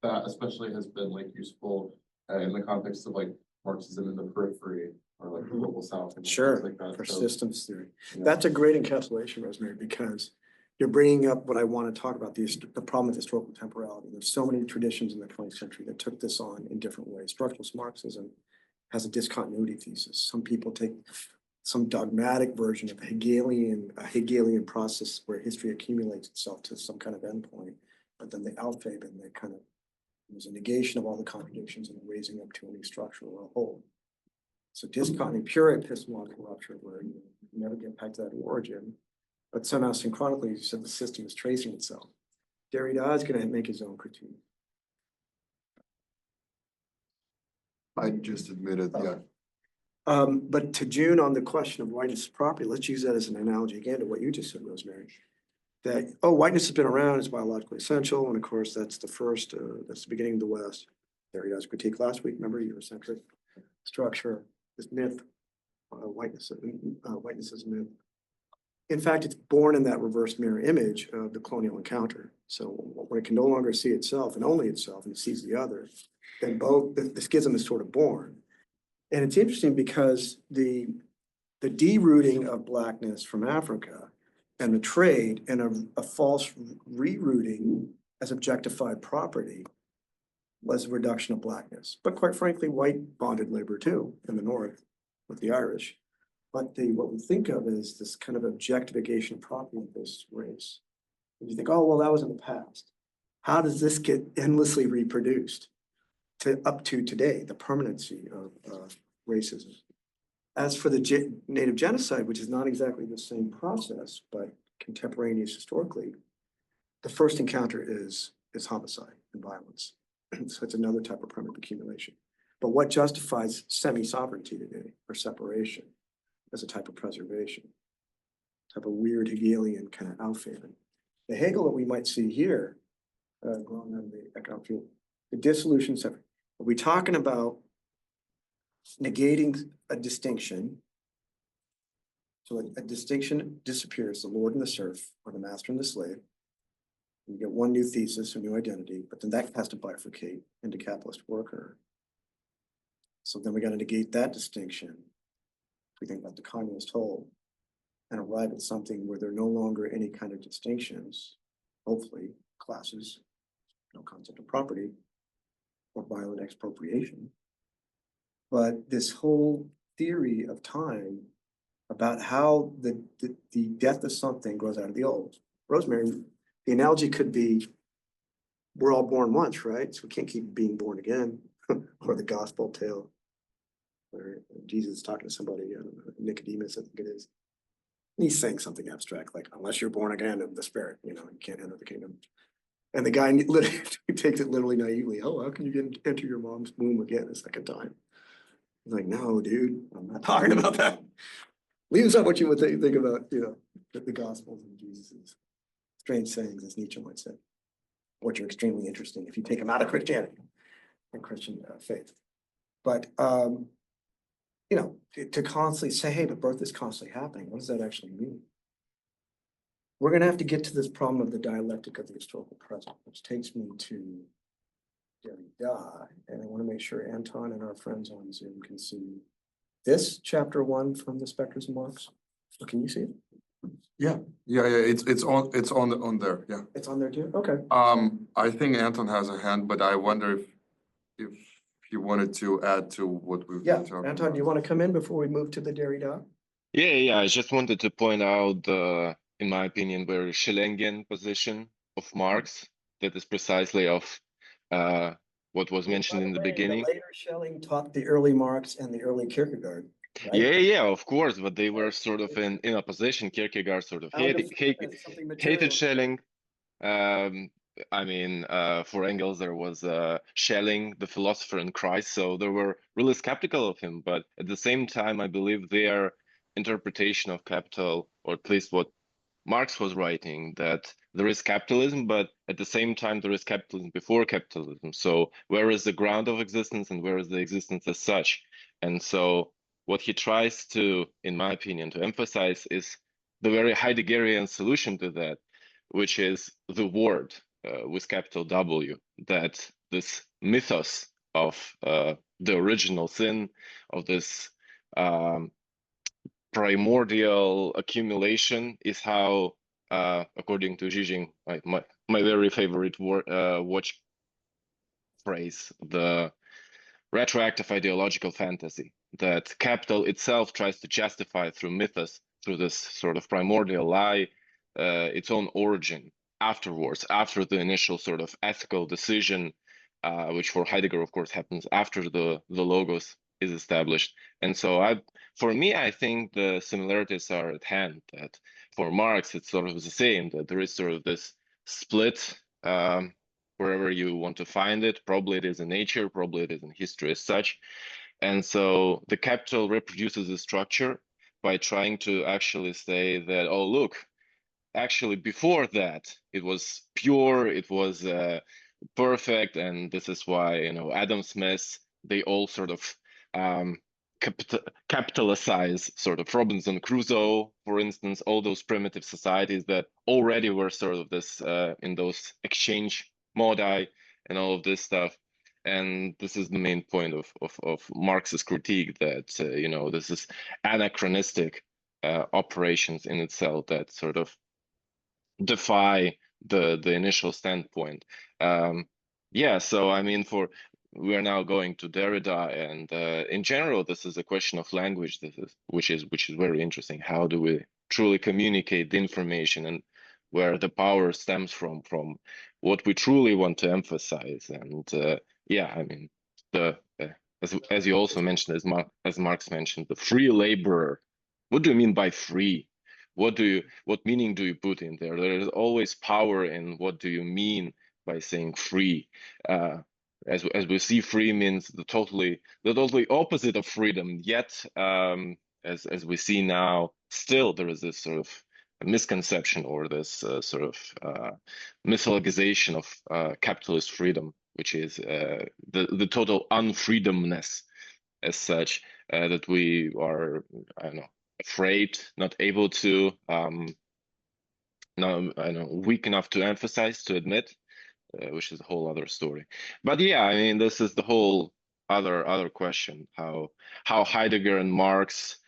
that especially has been like useful in the context of like Marxism in the periphery or like the global south and Sure, things like that. for So, systems theory. yeah. That's a great encapsulation, Rosemary, because you're bringing up what I want to talk about, the problem of historical temporality. There's so many traditions in the 20th century that took this on in different ways. Structuralist Marxism has a discontinuity thesis. Some people take some dogmatic version of a Hegelian process where history accumulates itself to some kind of endpoint, but then they outfabe and they kind of, there's a negation of all the contradictions and raising up to a new structure or a whole. So discontinuity, pure epistemological rupture where you never get back to that origin, but somehow synchronically, you said the system is tracing itself. Derrida is going to make his own critique. I just admitted, yeah. But to June on the question of whiteness property, let's use that as an analogy again to what you just said, Rosemary. That, whiteness has been around, it's biologically essential, and of course, that's the beginning of the West. Derrida's critique last week, remember, Eurocentric structure, this myth, whiteness is a myth. In fact, it's born in that reverse mirror image of the colonial encounter. So when it can no longer see itself and only itself and it sees the other, then both the schism is sort of born. And it's interesting because the derooting of Blackness from Africa and the trade and a false rerouting as objectified property was a reduction of Blackness. But quite frankly, white bonded labor too in the North with the Irish. But what we think of is this kind of objectification property of this race. And you think, oh, well, that was in the past. How does this get endlessly reproduced up to today, the permanency of racism? As for the native genocide, which is not exactly the same process, but contemporaneous historically, the first encounter is homicide and violence. So it's another type of primitive accumulation. But what justifies semi-sovereignty today, or separation, as a type of preservation, type of weird Hegelian kind of outfitting? The Hegel that we might see here, growing out of the economic field, the dissolution separate. Are we talking about negating a distinction? So a distinction disappears, the lord and the serf, or the master and the slave. You get one new thesis, a new identity, but then that has to bifurcate into capitalist worker. So then we got to negate that distinction. If we think about the communist whole, and arrive at something where there are no longer any kind of distinctions, hopefully classes, no concept of property or violent expropriation. But this whole theory of time about how the death of something grows out of the old. Rosemary, the analogy could be, we're all born once, right? So we can't keep being born again. Or the gospel tale where Jesus is talking to somebody, I don't know, Nicodemus, I think it is. And he's saying something abstract, like, unless you're born again of the spirit, you can't enter the kingdom. And the guy literally takes it literally naively. Oh, how can you enter your mom's womb again a second time? He's like, no, dude, I'm not talking about that. Leaves out what you would think about, the Gospels and Jesus's strange sayings, as Nietzsche might say, which are extremely interesting if you take them out of Christianity and Christian faith. But, to constantly say, hey, but birth is constantly happening. What does that actually mean? We're going to have to get to this problem of the dialectic of the historical present, which takes me to Derrida. And I want to make sure Anton and our friends on Zoom can see this chapter 1 from the Specters of Marx. So can you see it? Yeah. It's on there. Yeah. It's on there too? Okay. I think Anton has a hand, but I wonder if you wanted to add to what we've been talking Anton, about. do you want to come in before we move to the Derrida? Yeah. I just wanted to point out in my opinion, very Schellingian position of Marx that is precisely of what was mentioned in the beginning. The later Schelling taught the early Marx and the early Kierkegaard. Right? Yeah, of course, but they were sort of in opposition. Kierkegaard sort of hated Schelling. For Engels, there was Schelling, the philosopher in Christ, so they were really skeptical of him. But at the same time, I believe their interpretation of capital, or at least what Marx was writing, that there is capitalism, but at the same time, there is capitalism before capitalism. So where is the ground of existence and where is the existence as such? And so what he tries to, in my opinion, to emphasize is the very Heideggerian solution to that, which is the word with capital W, that this mythos of the original sin, of this primordial accumulation is how, according to Zizing, my very favorite watch phrase, the retroactive ideological fantasy, that capital itself tries to justify through mythos, through this sort of primordial lie, its own origin afterwards, after the initial sort of ethical decision, which for Heidegger, of course, happens after the logos is established. And so for me, I think the similarities are at hand, that for Marx, it's sort of the same, that there is sort of this split wherever you want to find it. Probably it is in nature, probably it is in history as such. And so the capital reproduces the structure by trying to actually say that, oh, look, actually before that, it was pure, it was perfect. And this is why, Adam Smith, they all sort of capitalize sort of Robinson Crusoe, for instance, all those primitive societies that already were sort of this in those exchange modi and all of this stuff. And this is the main point of Marx's critique, that this is anachronistic operations in itself that sort of defy the initial standpoint. So I mean, we are now going to Derrida, and in general, this is a question of language. Which is very interesting. How do we truly communicate the information, and where the power stems from what we truly want to emphasize? And yeah, I mean, the as you also mentioned, as Marx mentioned, the free laborer. What do you mean by free? What meaning do you put in there? There is always power in what do you mean by saying free. As we see, free means the totally opposite of freedom. Yet, as we see now, still there is this sort of misconception, or this sort of mythologization of capitalist freedom, which is the total unfreedomness as such, that we are, I don't know, afraid, not able to, no, I know, weak enough to emphasize, to admit, which is a whole other story. But yeah, I mean, this is the whole other question: how Heidegger and Marx,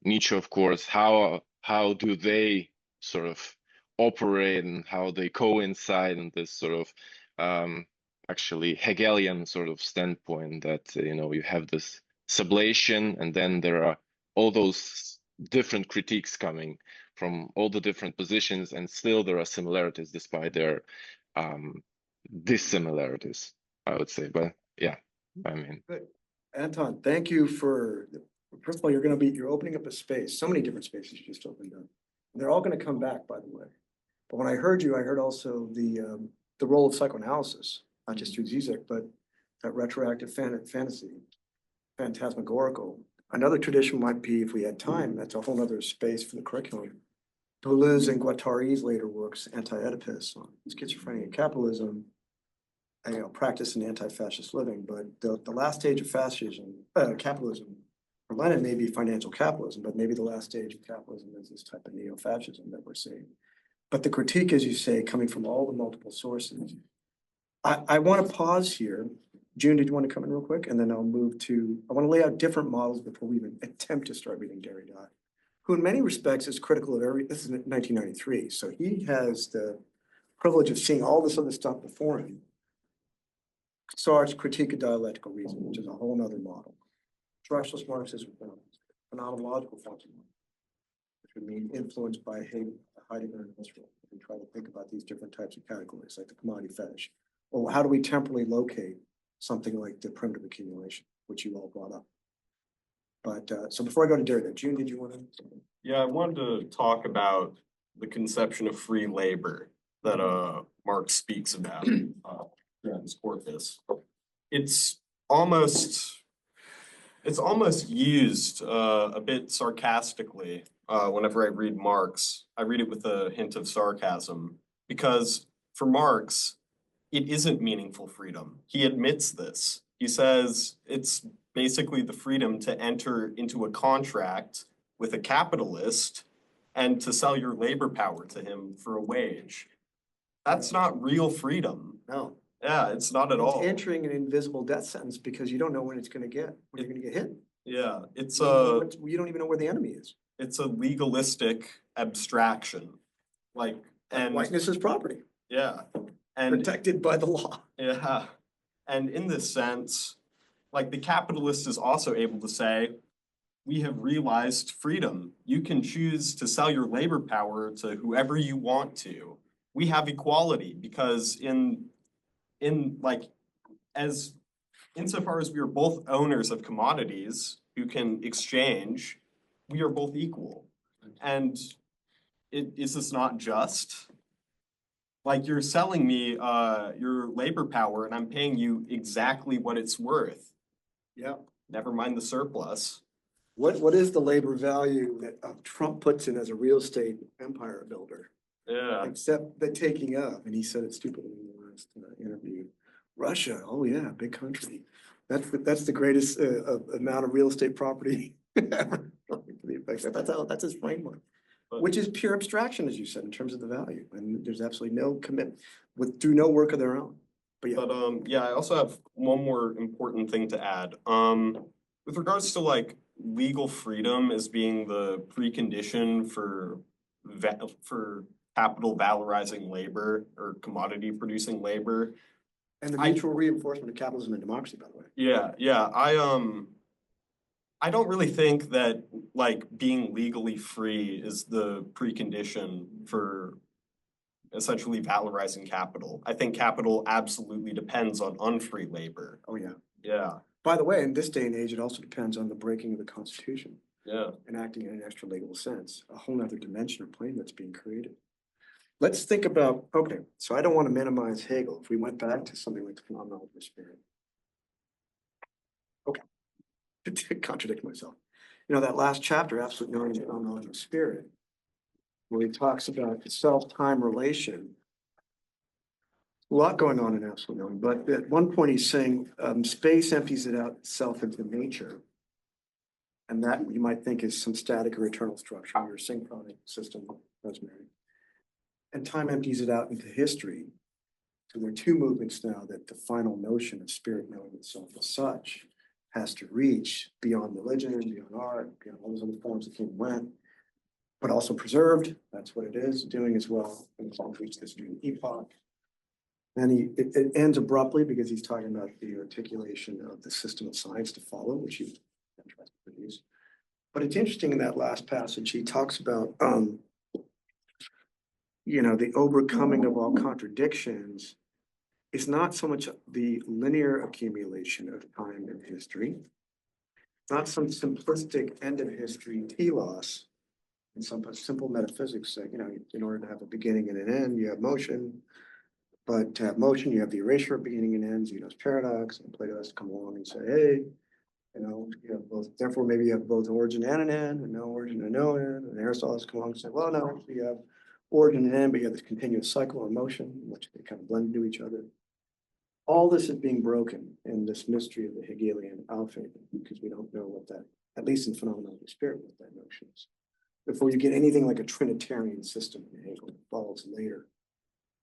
Nietzsche, of course, how do they sort of operate, and how they coincide in this sort of actually Hegelian sort of standpoint, that you have this sublation, and then there are all those different critiques coming from all the different positions, and still there are similarities despite their dissimilarities, I would say. But yeah, I mean, Good. Anton, thank you for, first of all, you're opening up a space, so many different spaces you just opened up. And they're all going to come back, by the way. But when I heard you, I heard also the role of psychoanalysis, not just through Zizek, but that retroactive fantasy, phantasmagorical. Another tradition might be, if we had time, that's a whole other space for the curriculum. Deleuze and Guattari's later works, Anti-Oedipus, on schizophrenia and capitalism, practice in anti-fascist living. But the last stage of fascism, capitalism, for Lenin may be financial capitalism, but maybe the last stage of capitalism is this type of neo-fascism that we're seeing. But the critique, as you say, coming from all the multiple sources. I want to pause here. June, did you want to come in real quick? And then I'll move to, I want to lay out different models before we even attempt to start reading Derrida, who in many respects is critical of this is 1993. So he has the privilege of seeing all this other stuff before him. Sartre's Critique of Dialectical Reason, which is a whole nother model. Structuralist Marxism, phenomenological forms of Marx, which would mean influenced by Heidegger and Husserl. We try to think about these different types of categories, like the commodity fetish. Or how do we temporally locate something like the primitive accumulation, which you all brought up? But so before I go to Derrida, June, did you want to? Yeah, I wanted to talk about the conception of free labor that Marx speaks about throughout his corpus. It's almost used a bit sarcastically whenever I read Marx. I read it with a hint of sarcasm, because for Marx, it isn't meaningful freedom. He admits this. He says it's basically the freedom to enter into a contract with a capitalist and to sell your labor power to him for a wage. That's not real freedom. No. Yeah, it's not at all. It's entering an invisible death sentence because you don't know when it's going to get, when you're going to get hit. Yeah, it's you don't even know where the enemy is. It's a legalistic abstraction. And Whiteness is property. Yeah. And protected by the law. Yeah. And in this sense, the capitalist is also able to say, we have realized freedom. You can choose to sell your labor power to whoever you want to. We have equality because insofar as we are both owners of commodities who can exchange, we are both equal. And is this not just? You're selling me your labor power and I'm paying you exactly what it's worth. Yeah. Never mind the surplus. What is the labor value that Trump puts in as a real estate empire builder? Yeah. Except the taking up, and he said it stupidly in the last interview. Russia, oh yeah, big country. That's the greatest amount of real estate property ever. That's his framework. Which is pure abstraction, as you said, in terms of the value. And there's absolutely no commitment through no work of their own. But yeah, I also have one more important thing to add. With regards to legal freedom as being the precondition for capital valorizing labor or commodity producing labor, And the I- mutual reinforcement of capitalism and democracy, by the way. Yeah, I don't really think that like being legally free is the precondition for essentially valorizing capital. I think capital absolutely depends on unfree labor. Oh, yeah. Yeah, By the way, in this day and age, it also depends on the breaking of the Constitution yeah. and acting in an extra legal sense, a whole nother dimension or plane that's being created. Let's think about, okay, so I don't want to minimize Hegel. If we went back to something like the phenomenology of spirit. Okay, to contradict myself. You know, that last chapter, Absolute Knowing the Phenomenology of Spirit, where he talks about the self-time relation. A lot going on in Absolute Knowing, but at one point he's saying space empties it out itself into nature. And that you might think is some static or eternal structure, your synchronic system, Rosemary. And time empties it out into history. So there are two movements now that the final notion of spirit knowing itself as such has to reach beyond religion, beyond art, beyond all those other forms that came and went, but also preserved. That's what it is doing as well. And it's all reached this new epoch. And it ends abruptly because he's talking about the articulation of the system of science to follow, which he tries to produce. But it's interesting in that last passage, he talks about, you know, the overcoming of all contradictions is not so much the linear accumulation of time and history, not some simplistic end of history telos, and some simple metaphysics that, you know, in order to have a beginning and an end, you have motion. But to have motion, you have the erasure of beginning and end, Zeno's paradox, and Plato has to come along and say, hey, you know, you have both, therefore maybe you have both origin and an end, and no origin and no end, and Aristotle has to come along and say, well, no, you have origin and end, but you have this continuous cycle of motion, which they kind of blend into each other. All this is being broken in this mystery of the Hegelian Aufhebung, because we don't know what that, at least in phenomenology of spirit, what that notion is. Before you get anything like a Trinitarian system in Hegel that follows later,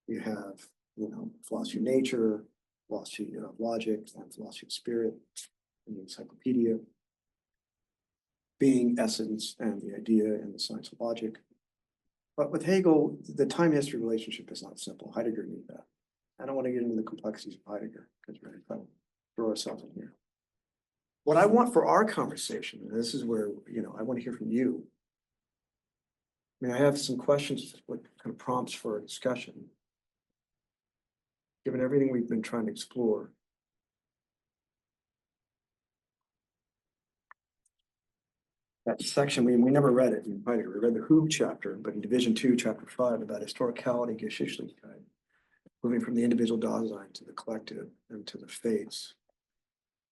you have, you know, philosophy of nature, philosophy of logic, and philosophy of spirit, and the encyclopedia, being essence and the idea and the science of logic. But with Hegel, the time-history relationship is not simple. Heidegger knew that. I don't want to get into the complexities of Heidegger because we're going to kind of throw ourselves in here. What I want for our conversation, and this is where, you know, I want to hear from you. I mean, I have some questions, what kind of prompts for a discussion. Given everything we've been trying to explore. That section, we never read it in Heidegger. We read the Who chapter, but in Division 2, Chapter 5, about historicality, Geschichtlichkeit, moving from the individual Dasein to the collective and to the fates.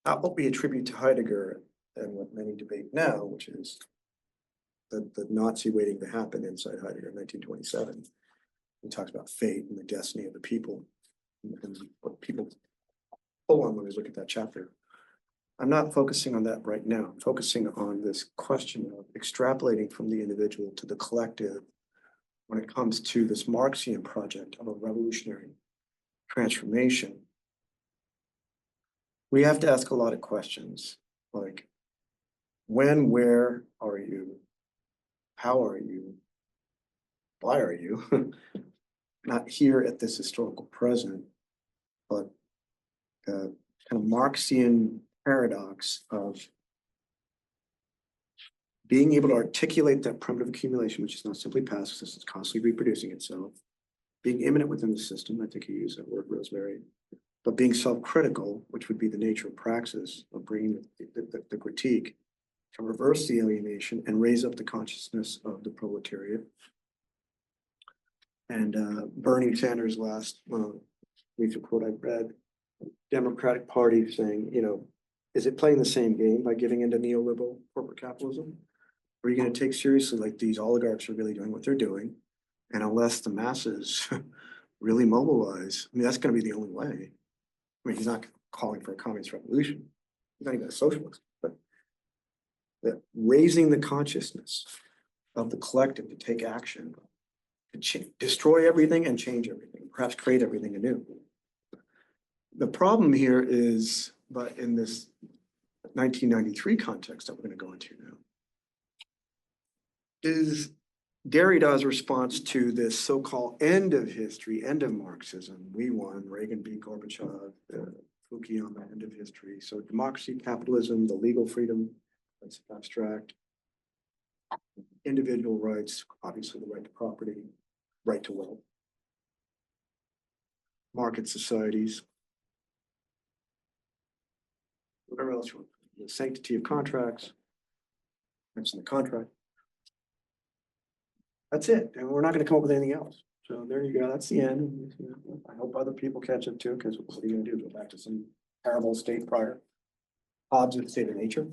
Not what we attribute to Heidegger and what many debate now, which is the Nazi waiting to happen inside Heidegger in 1927. He talks about fate and the destiny of the people and what people pull on when we look at that chapter. I'm not focusing on that right now. I'm focusing on this question of extrapolating from the individual to the collective when it comes to this Marxian project of a revolutionary transformation. We have to ask a lot of questions like, when, where are you? How are you? Why are you? Not here at this historical present, but kind of Marxian paradox of being able to articulate that primitive accumulation, which is not simply past existence, constantly reproducing itself, being immanent within the system, I think you used that word, Rosemary, but being self-critical, which would be the nature of praxis, of bringing the critique, to reverse the alienation and raise up the consciousness of the proletariat. And Bernie Sanders' last recent quote I read, Democratic Party saying, you know, is it playing the same game by giving into neoliberal corporate capitalism? Or are you going to take seriously like these oligarchs are really doing what they're doing? And unless the masses really mobilize, I mean, that's going to be the only way. I mean, he's not calling for a communist revolution. He's not even a socialist, but that raising the consciousness of the collective to take action, to destroy everything and change everything, perhaps create everything anew. The problem here is, but in this 1993 context that we're going to go into now, is Derrida's response to this so-called end of history, end of Marxism, we won, Reagan beat Gorbachev, Fukuyama, end of history. So democracy, capitalism, the legal freedom, that's abstract. Individual rights, obviously the right to property, right to wealth. Market societies. Whatever else you want. The sanctity of contracts. Mention the contract. That's it. And we're not going to come up with anything else. So there you go. That's the end. I hope other people catch up too, because what are you going to do? Go back to some terrible state prior. Hobbes' state of nature.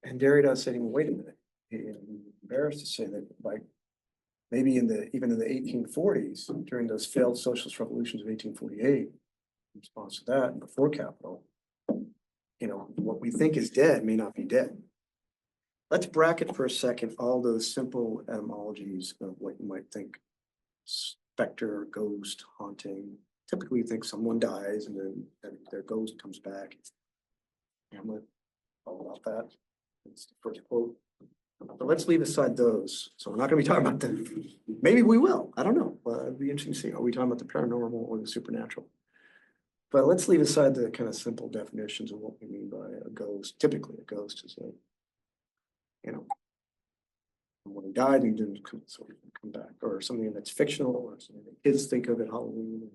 And Derrida said, wait a minute. He's embarrassed to say that, like, maybe even in the 1840s, during those failed socialist revolutions of 1848, in response to that, and before capital, what we think is dead may not be dead. Let's bracket for a second all those simple etymologies of what you might think: specter, ghost, haunting. Typically, you think someone dies and then their ghost comes back. Hamlet, all about that. That's the first quote. But let's leave aside those. So we're not going to be talking about them. Maybe we will. I don't know. It'd be interesting to see. Are we talking about the paranormal or the supernatural? But let's leave aside the kind of simple definitions of what we mean by a ghost. Typically, a ghost is someone who died and didn't come back, or something that's fictional, or something that kids think of at Halloween.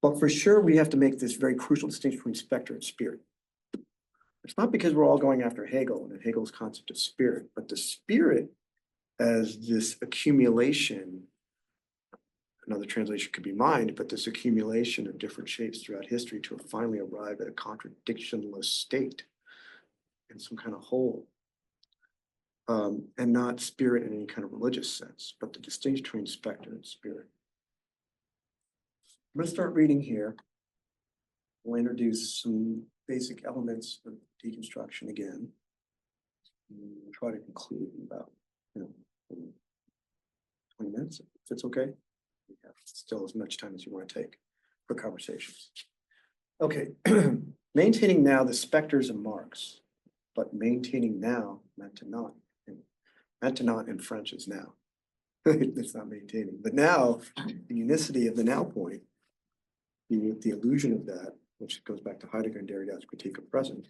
But for sure, we have to make this very crucial distinction between specter and spirit. It's not because we're all going after Hegel and Hegel's concept of spirit, but the spirit as this accumulation, another translation could be mind, but this accumulation of different shapes throughout history to finally arrive at a contradictionless state in some kind of whole. And not spirit in any kind of religious sense, but the distinction between specter and spirit. I'm going to start reading here. We'll introduce some basic elements of deconstruction again. We'll try to conclude in about 20 minutes, if it's okay. We have still as much time as you want to take for conversations. Okay, maintaining now the specters of Marx, but maintaining now maintenant. Maintenant in French is now. It's not maintaining, but now the unicity of the now point, the illusion of that, which goes back to Heidegger and Derrida's critique of present.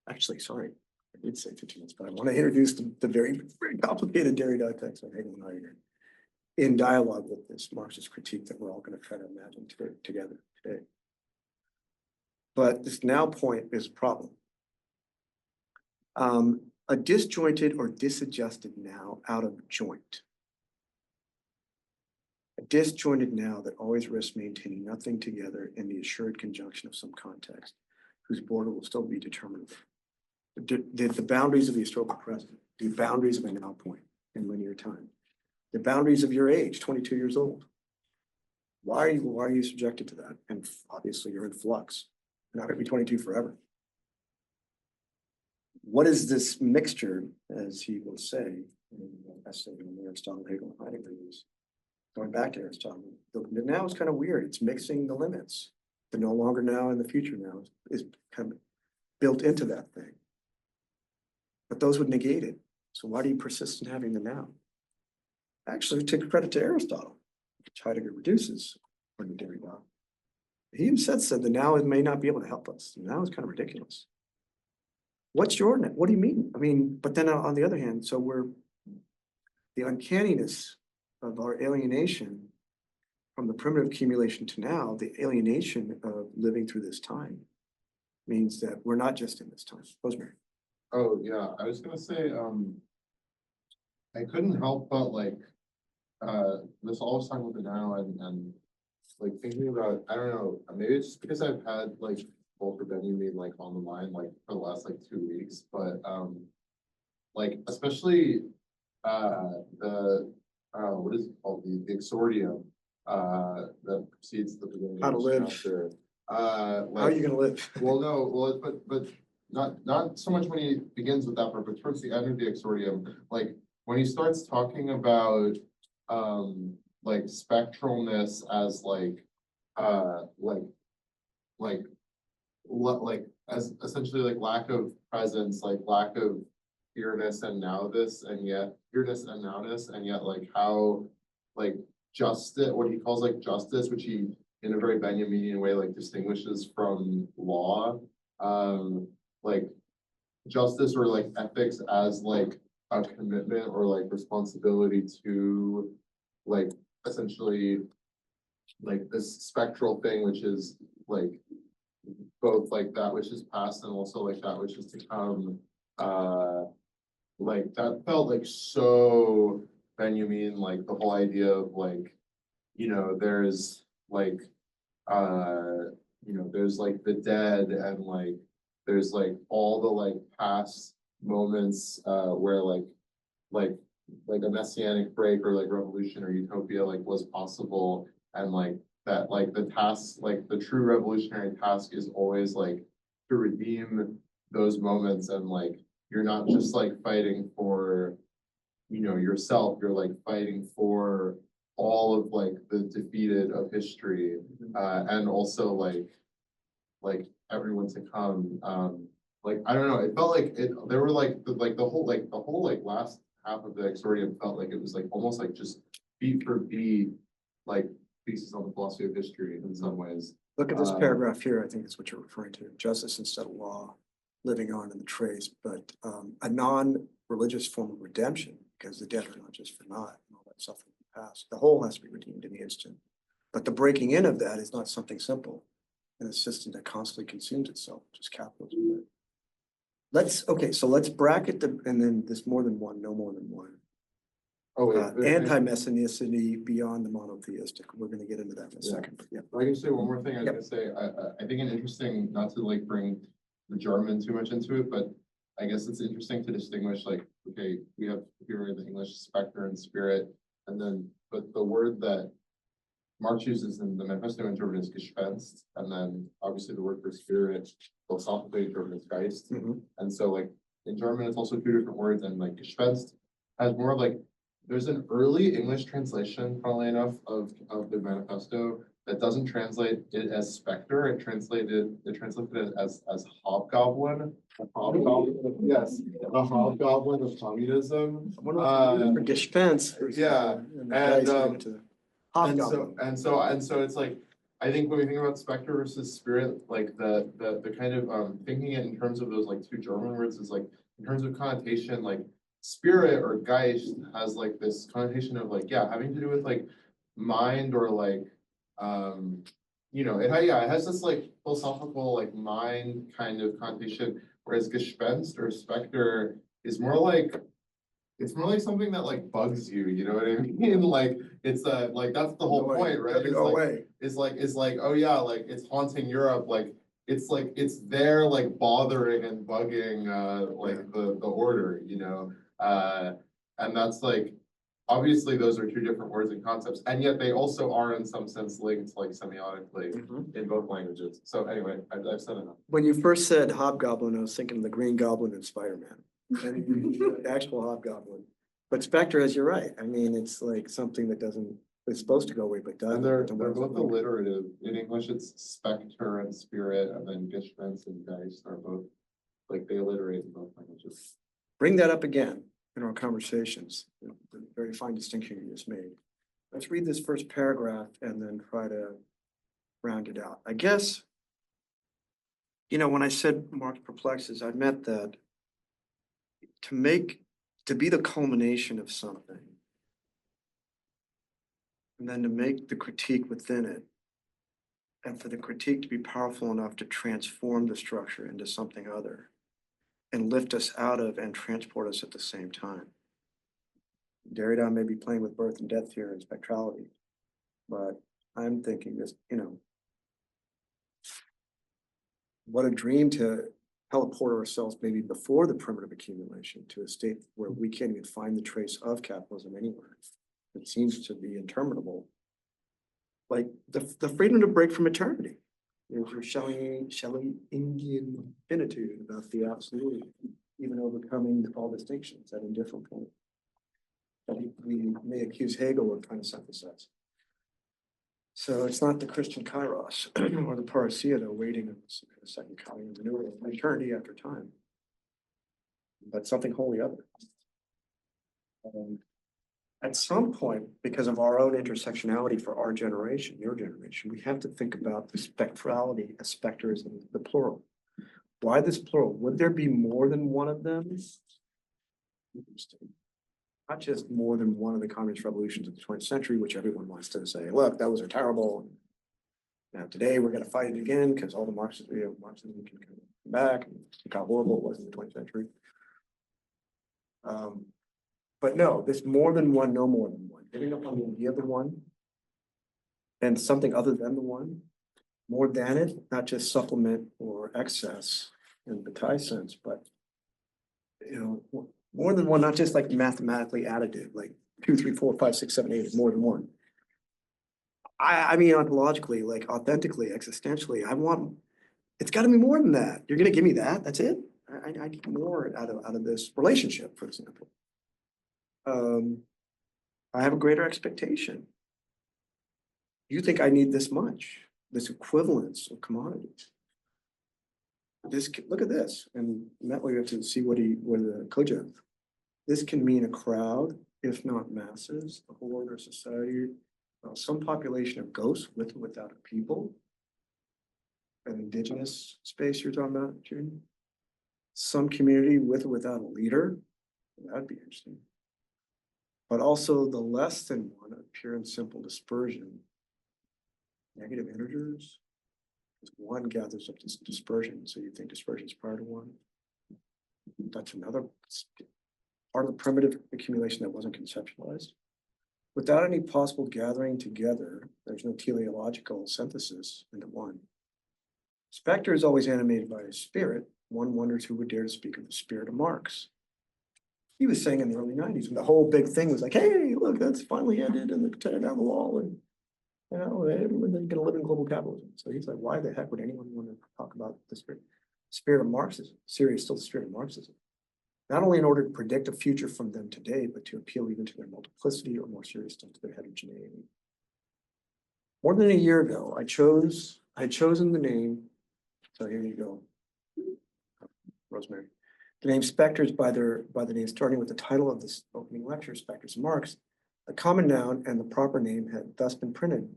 Actually, sorry, I did say 15 minutes, but I want to introduce the very, very complicated Derrida text of Hegel and Heidegger in dialogue with this Marxist critique that we're all going to try to imagine together today. But this now point is a problem. A disjointed or disadjusted now out of joint. A disjointed now that always risks maintaining nothing together in the assured conjunction of some context, whose border will still be determined. The boundaries of the historical present, the boundaries of a now point in linear time, the boundaries of your age, 22 years old. Why are you subjected to that? And obviously you're in flux. You're not going to be 22 forever. What is this mixture, as he will say in the essay on Aristotle, Hegel, and Heidegger, is going back to Aristotle. The now is kind of weird. It's mixing the limits. The no longer now and the future now is kind of built into that thing. But those would negate it. So why do you persist in having the now? Actually, take credit to Aristotle, which Heidegger reduces according to Derrida. He himself said the now may not be able to help us. The now is kind of ridiculous. What's your net? What do you mean? I mean, but then on the other hand, so the uncanniness of our alienation from the primitive accumulation to now, the alienation of living through this time means that we're not just in this time. Rosemary. Oh, yeah, I was gonna say, I couldn't help but this all was talking about the now and like thinking about, I don't know, maybe it's just because I've had Volker Benjamin on the mind for the last 2 weeks, but especially what is it called, the Exordium that precedes the beginning How to of live. this chapter. How are you gonna live? Well, no, but not so much when he begins with that part, but towards the end of the Exordium, when he starts talking about spectralness as as essentially lack of presence, lack of here-ness and now-this, and yet here-ness and now-ness, and yet like how like justice, what he calls like justice, which he in a very Benjaminian way like distinguishes from law, like justice or like ethics as like a commitment or like responsibility to like essentially like this spectral thing, which is like both like that which is past and also like that which is to come. Like that felt like so Benjamin, like the whole idea of like, you know, there's like you know, there's like the dead and like there's like all the like past moments where like a messianic break or like revolution or utopia like was possible, and like that like the task, like the true revolutionary task is always like to redeem those moments, and like you're not just like fighting for, you know, yourself, you're like fighting for all of like the defeated of history, and also like everyone to come. Like I don't know, it felt like it. There were like the whole like last half of the Exordium felt like it was like almost like just beat for beat, like pieces on the philosophy of history in some ways. Look at this paragraph here, I think is what you're referring to, justice instead of law, living on in the trace, but a non-religious form of redemption, because the dead are not just for naught and all that suffering in the past. The whole has to be redeemed in the instant. But the breaking in of that is not something simple in a system that constantly consumes itself, which is capitalism. Okay, so let's bracket the, and then there's more than one, no more than one. Oh wait, Anti-Messianicity beyond the monotheistic. We're gonna get into that in a second, but yeah. I can say one more thing. I was Yep. gonna say, I think an interesting, not to like bring the German too much into it, but I guess it's interesting to distinguish like, okay, we have here in the English specter and spirit, and then, but the word that Marx uses in the Manifesto interpreted as Gespenst, and then obviously the word for spirit, philosophically interpreted as Geist. And so like in German, it's also two different words, and like Gespenst has more of like, there's an early English translation, funnily enough, of the Manifesto that doesn't translate it as specter. It translated it as hobgoblin. A hobgoblin, yes, a hobgoblin of communism. For Gespenst. Yeah, and so it's like, I think when we think about specter versus spirit, like the kind of thinking it in terms of those like two German words is like in terms of connotation, like spirit or Geist has like this connotation of like, yeah, having to do with like mind or like you know, it has this like philosophical like mind kind of connotation, whereas Gespenst or specter is more like, it's more like something that like bugs you, you know what I mean? Like it's like that's the whole point, right? It's like, oh yeah, like it's haunting Europe, like it's there like bothering and bugging like the order, you know? And that's like, obviously those are two different words and concepts, and yet they also are in some sense linked like semiotically in both languages. So anyway, I've said enough. When you first said hobgoblin, I was thinking of the Green Goblin and Spider-Man. The actual hobgoblin. But specter, as you're right, I mean, it's like something that doesn't, it's supposed to go away, but doesn't. And they're both alliterative. In English, it's specter and spirit, and then Gespenst and Geist are both, like they alliterate in both languages. Bring that up again in our conversations, the very fine distinction you just made. Let's read this first paragraph and then try to round it out. I guess, you know, when I said Marx perplexes, I meant that to be the culmination of something, and then to make the critique within it, and for the critique to be powerful enough to transform the structure into something other, and lift us out of and transport us at the same time. Derrida may be playing with birth and death here and spectrality, but I'm thinking this, you know, what a dream to teleport ourselves maybe before the primitive accumulation to a state where we can't even find the trace of capitalism anywhere. It seems to be interminable. Like the freedom to break from eternity. There's your Schellingian finitude about the absolute, even overcoming all distinctions at a different point. We may accuse Hegel of trying to synthesize. So it's not the Christian kairos or the parousia, though, waiting on the second coming of the new world, eternity after time. but something wholly other. At some point, because of our own intersectionality for our generation, your generation, we have to think about the spectrality as specters in the plural. Why this plural? Would there be more than one of them? Interesting. Not just more than one of the communist revolutions of the 20th century, which everyone wants to say, look, those are terrible. Now today we're going to fight it again because all the Marxism can come back and look how horrible it was in the 20th century. But no, there's more than one, no more than one. Giving up on the idea of the one and something other than the one, more than it, not just supplement or excess in the Bataille sense, but more than one, not just like mathematically additive, like 2, 3, 4, 5, 6, 7, 8, more than one. I mean, ontologically, like authentically, existentially, it's got to be more than that. You're going to give me that? That's it? I need more out of this relationship, for example. I have a greater expectation. You think I need this much, this equivalence of commodities. Look at this, and that way you have to see what the cogent. This can mean a crowd, if not masses, a whole order society, some population of ghosts with or without a people. An indigenous space you're talking about, June. Some community with or without a leader. That'd be interesting. But also the less than one, a pure and simple dispersion. Negative integers. Because one gathers up this dispersion, so you think dispersion is prior to one. That's another part of the primitive accumulation that wasn't conceptualized. Without any possible gathering together, there's no teleological synthesis into one. Spectre is always animated by his spirit. One wonders who would dare to speak of the spirit of Marx. He was saying in the early 90s, when the whole big thing was like, hey, look, that's finally ended, and they're tearing down the wall, and everyone's going to live in global capitalism. So he's like, why the heck would anyone want to talk about the spirit of Marxism? Syria is still the spirit of Marxism. Not only in order to predict a future from them today, but to appeal even to their multiplicity, or more serious to their heterogeneity. More than a year ago, I had chosen the name, so here you go, Rosemary. The name Specters by the name starting with the title of this opening lecture, Specters of Marx. A common noun and the proper name had thus been printed.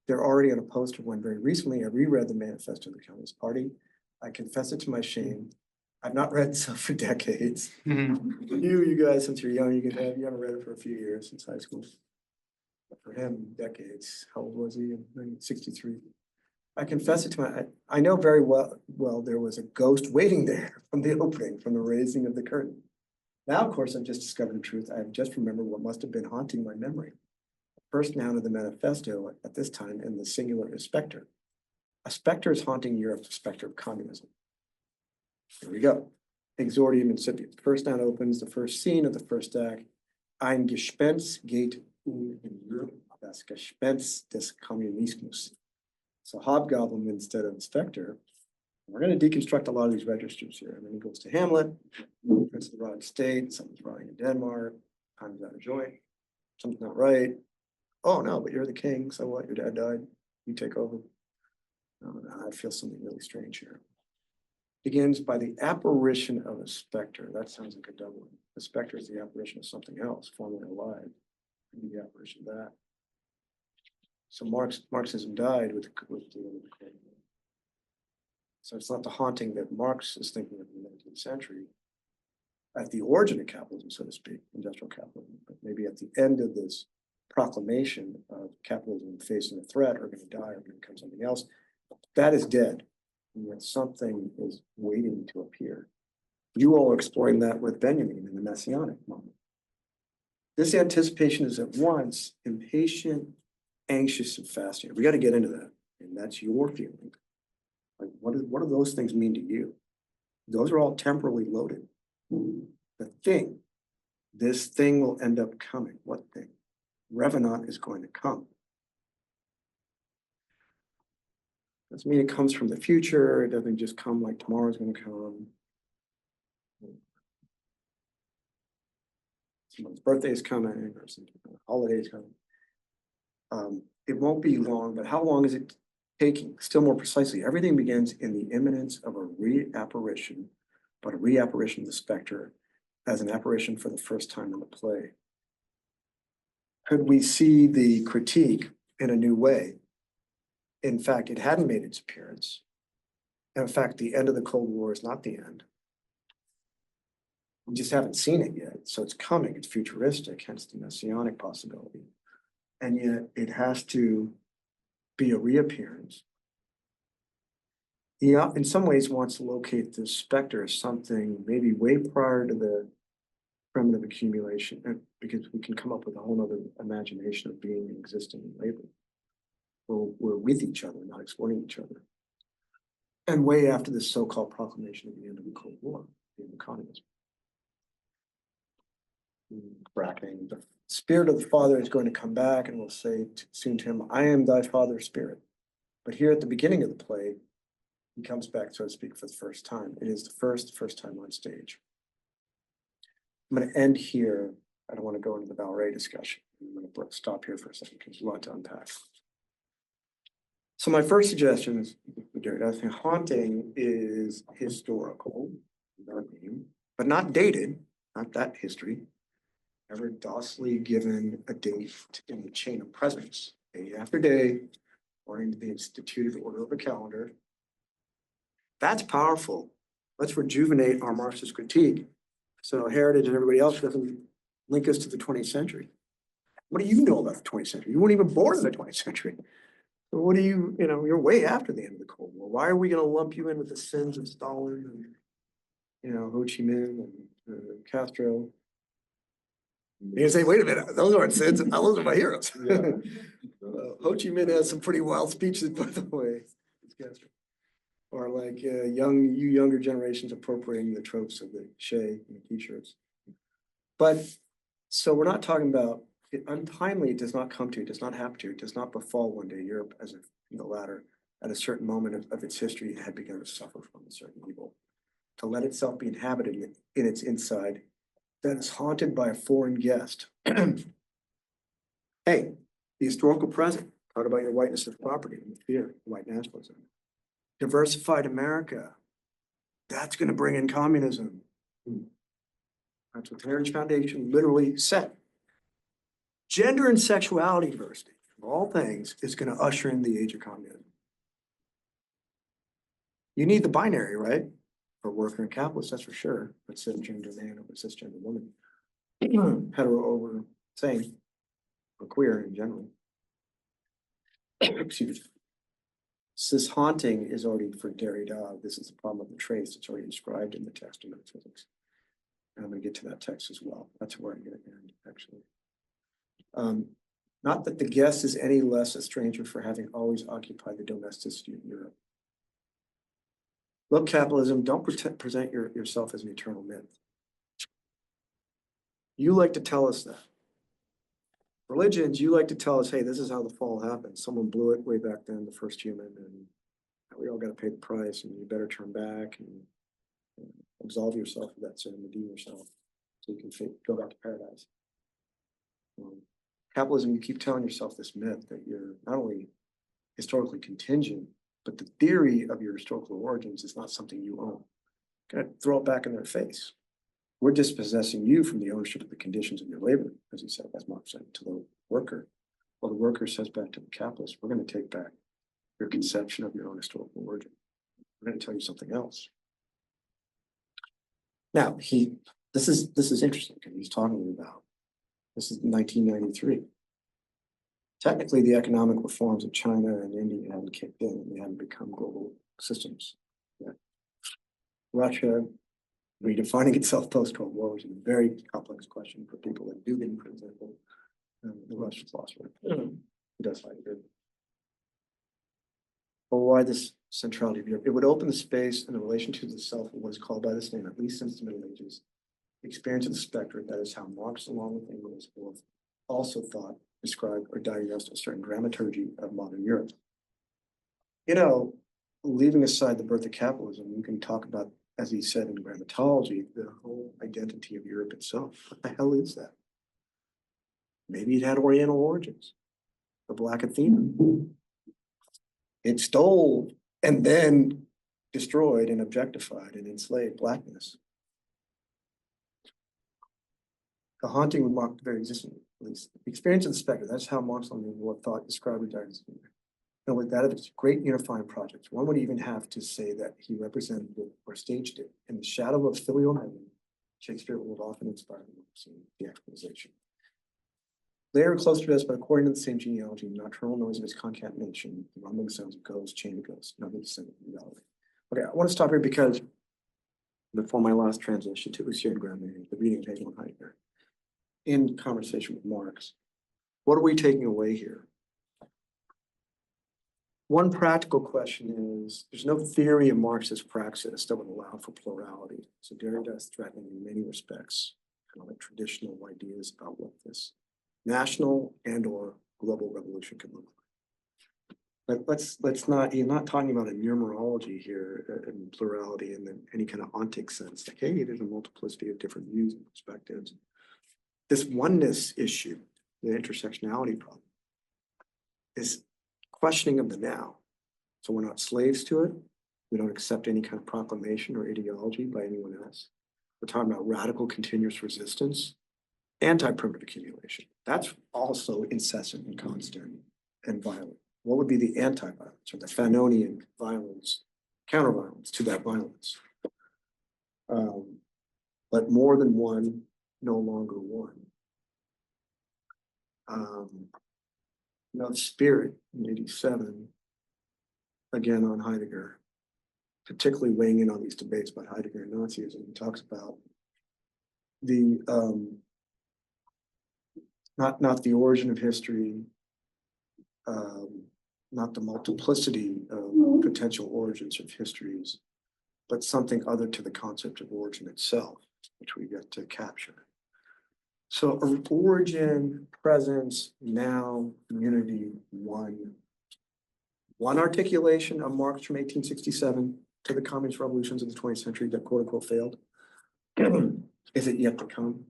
They're already on a poster when very recently I reread the manifesto of the Communist Party. I confess it to my shame. I've not read so for decades. You guys, since you're young, you haven't read it for a few years since high school. But for him, decades. How old was he? In 1963. I confess it to I know very well there was a ghost waiting there from the opening, from the raising of the curtain. Now, of course, I've just discovered the truth. I have just remembered what must have been haunting my memory. The first noun of the manifesto at this time in the singular is specter. A specter is haunting Europe, the specter of communism. Here we go. Exordium incipient. First noun opens the first scene of the first act. Ein Gespenst geht in Europe, das Gespenst des Kommunismus. So hobgoblin instead of specter. We're going to deconstruct a lot of these registers here. And then he goes to Hamlet, Prince of the Rotting State, something's rotting in Denmark, time's out of joint, something's not right. Oh no, but you're the king, so what? Your dad died, you take over. No, I feel something really strange here. Begins by the apparition of a specter. That sounds like a double. The specter is the apparition of something else, formerly alive. The apparition of that. So Marxism died with the coin. So it's not the haunting that Marx is thinking of in the 19th century, at the origin of capitalism, so to speak, industrial capitalism, but maybe at the end of this proclamation of capitalism facing a threat, or going to die, or going to become something else, that is dead, and yet something is waiting to appear. You all are exploring that with Benjamin in the Messianic moment. This anticipation is at once impatient, anxious, and fascinating. We got to get into that, and that's your feeling. Like, what do those things mean to you? Those are all temporally loaded. The thing, this thing will end up coming. What thing? Revenant is going to come. Doesn't mean it comes from the future. It doesn't just come like tomorrow's going to come. Someone's birthday is coming, or some holiday is coming. It won't be long, but how long is it taking? Still more precisely, everything begins in the imminence of a reapparition, but a reapparition of the specter as an apparition for the first time in the play. Could we see the critique in a new way? In fact, it hadn't made its appearance. In fact, the end of the Cold War is not the end. We just haven't seen it yet. So it's coming, it's futuristic, hence the messianic possibility. And yet it has to be a reappearance. He, in some ways, wants to locate the specter as something maybe way prior to the primitive accumulation, because we can come up with a whole other imagination of being and existing in labor. We're with each other, not exploiting each other. And way after this so-called proclamation of the end of the Cold War, the end of communism. Bracketing, the spirit of the Father is going to come back and will say soon to him, I am thy Father's spirit. But here at the beginning of the play, he comes back, so to speak, for the first time. It is the first time on stage. I'm going to end here. I don't want to go into the ballet discussion. I'm going to stop here for a second because there's a lot to unpack. So my first suggestion is, I think haunting is historical, but not dated, not that history. Ever docilely given a date in the chain of presence, day after day, according to the instituted order of a calendar. That's powerful. Let's rejuvenate our Marxist critique. So heritage and everybody else doesn't link us to the 20th century. What do you know about the 20th century? You weren't even born in the 20th century. So what do you, you're way after the end of the Cold War. Why are we going to lump you in with the sins of Stalin and, Ho Chi Minh and Castro? You say, wait a minute, those aren't sins. Those are my heroes. Yeah. Ho Chi Minh has some pretty wild speeches, by the way. It's Castro. Or like younger generations appropriating the tropes of the Che and the t-shirts. But so we're not talking about it untimely. It does not come to, it does not happen to, it does not befall one day. Europe as the latter at a certain moment of its history had begun to suffer from a certain evil. To let itself be inhabited in its inside, that is haunted by a foreign guest. Hey, the historical present. Talk about your whiteness of property and fear, white nationalism. Diversified America. That's going to bring in communism. That's what the Heritage Foundation literally said. Gender and sexuality diversity, of all things, is going to usher in the age of communism. You need the binary, right? For worker and capitalist, that's for sure. But cisgender man over cisgender woman. Hetero over same. Or queer in general. Excuse me. This haunting is already for Derrida. This is the problem of the trace. It's already described in the text of metaphysics. And I'm going to get to that text as well. That's where I'm going to end, actually. Not that the guest is any less a stranger for having always occupied the domesticity of Europe. Look, capitalism, don't present yourself as an eternal myth. You like to tell us that. Religions, you like to tell us, hey, this is how the fall happened. Someone blew it way back then, the first human, and we all got to pay the price, and you better turn back and absolve yourself of that sin, redeem yourself, so you can go back to paradise. Capitalism, you keep telling yourself this myth that you're not only historically contingent, but the theory of your historical origins is not something you own. Gotta throw it back in their face. We're dispossessing you from the ownership of the conditions of your labor, as he said, as Marx said, to the worker. Well, the worker says back to the capitalist, we're going to take back your conception of your own historical origin. We're going to tell you something else. Now, this is interesting because he's talking about, this is 1993. Technically, the economic reforms of China and India hadn't kicked in and they hadn't become global systems yet. Russia redefining itself post-Cold War was a very complex question for people like Dugin, for example. The Russian philosopher. He does find it good. But why this centrality of Europe? It would open the space and the relation to the self of what is called by this name, at least since the Middle Ages. The experience of the spectre, that is how Marx, along with Engels, also thought, described, or diagnosed a certain dramaturgy of modern Europe. Leaving aside the birth of capitalism, you can talk about, as he said in grammatology, the whole identity of Europe itself. What the hell is that? Maybe it had Oriental origins, the Black Athena. It stole and then destroyed and objectified and enslaved Blackness. the haunting would mark the very existence, at least the experience of the specter. That's how Marx on what thought described regarding. And with that, it's great unifying projects. One would even have to say that he represented it or staged it in the shadow of filial memory. Shakespeare would often inspire Marx in the actualization. Later closer to us, but according to the same genealogy, the nocturnal noise of his concatenation, the rumbling sounds of ghosts, chain of ghosts, another descendant of reality. Okay, I want to stop here because before my last transition to UC Irvine, the reading of Hegel and Heidegger, in conversation with Marx, what are we taking away here? One practical question is, there's no theory of Marxist praxis that would allow for plurality. So Derrida is threatening in many respects, kind of like traditional ideas about what this national and or global revolution can look like. But let's not, you're not talking about a numerology here and plurality in any kind of ontic sense, like, hey, there's a multiplicity of different views and perspectives. This oneness issue, the intersectionality problem, is questioning of the now. So we're not slaves to it. We don't accept any kind of proclamation or ideology by anyone else. We're talking about radical continuous resistance, anti-primitive accumulation. That's also incessant and constant and violent. What would be the anti-violence or the Fanonian violence, counter-violence to that violence? But more than one, no longer one. The Spirit in 87, again on Heidegger, particularly weighing in on these debates about Heidegger and Nazism, he talks about the not the origin of history, not the multiplicity of potential origins of histories, but something other to the concept of origin itself, which we get to capture. So origin, presence, now, unity, one. One articulation of Marx from 1867 to the communist revolutions of the 20th century that quote unquote failed. Is it yet to come?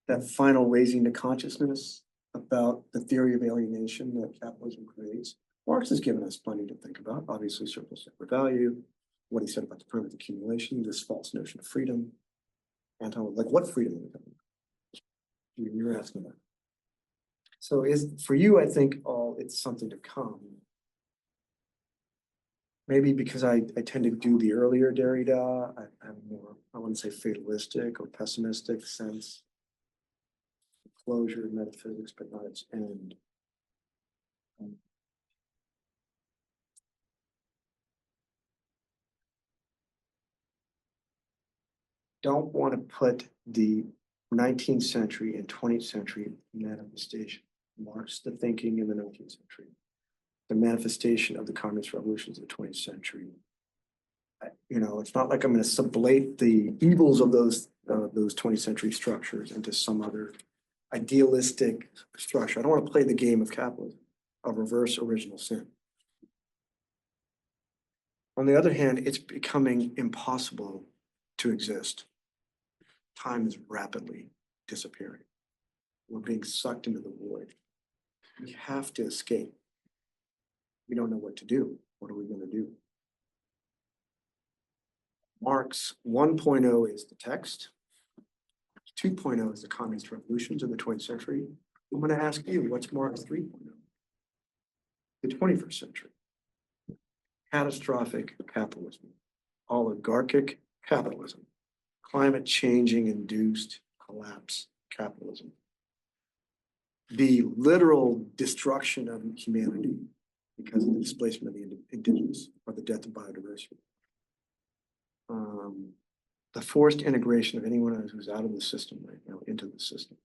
That final raising to consciousness about the theory of alienation that capitalism creates. Marx has given us plenty to think about, obviously surplus for value, what he said about the primitive accumulation, this false notion of freedom. And how, like, what freedom are we talking about? You're asking that. So for you, I think it's something to come. Maybe because I tend to do the earlier Derrida, I have more, I wouldn't say fatalistic or pessimistic sense. Closure of metaphysics, but not its end. Don't want to put the 19th century and 20th century manifestation. Marx, the thinking in the 19th century, the manifestation of the communist revolutions of the 20th century. It's not like I'm going to sublate the evils of those 20th century structures into some other idealistic structure. I don't want to play the game of capitalism, of reverse original sin. On the other hand, it's becoming impossible to exist. Time is rapidly disappearing. We're being sucked into the void. We have to escape. We don't know what to do. What are we going to do? Marx 1.0 is the text. 2.0 is the communist revolutions of the 20th century. I'm going to ask you, what's Marx 3.0? The 21st century. Catastrophic capitalism. Oligarchic capitalism. Climate changing induced collapse capitalism. The literal destruction of humanity because of the displacement of the indigenous or the death of biodiversity. The forced integration of anyone who's out of the system right now into the system.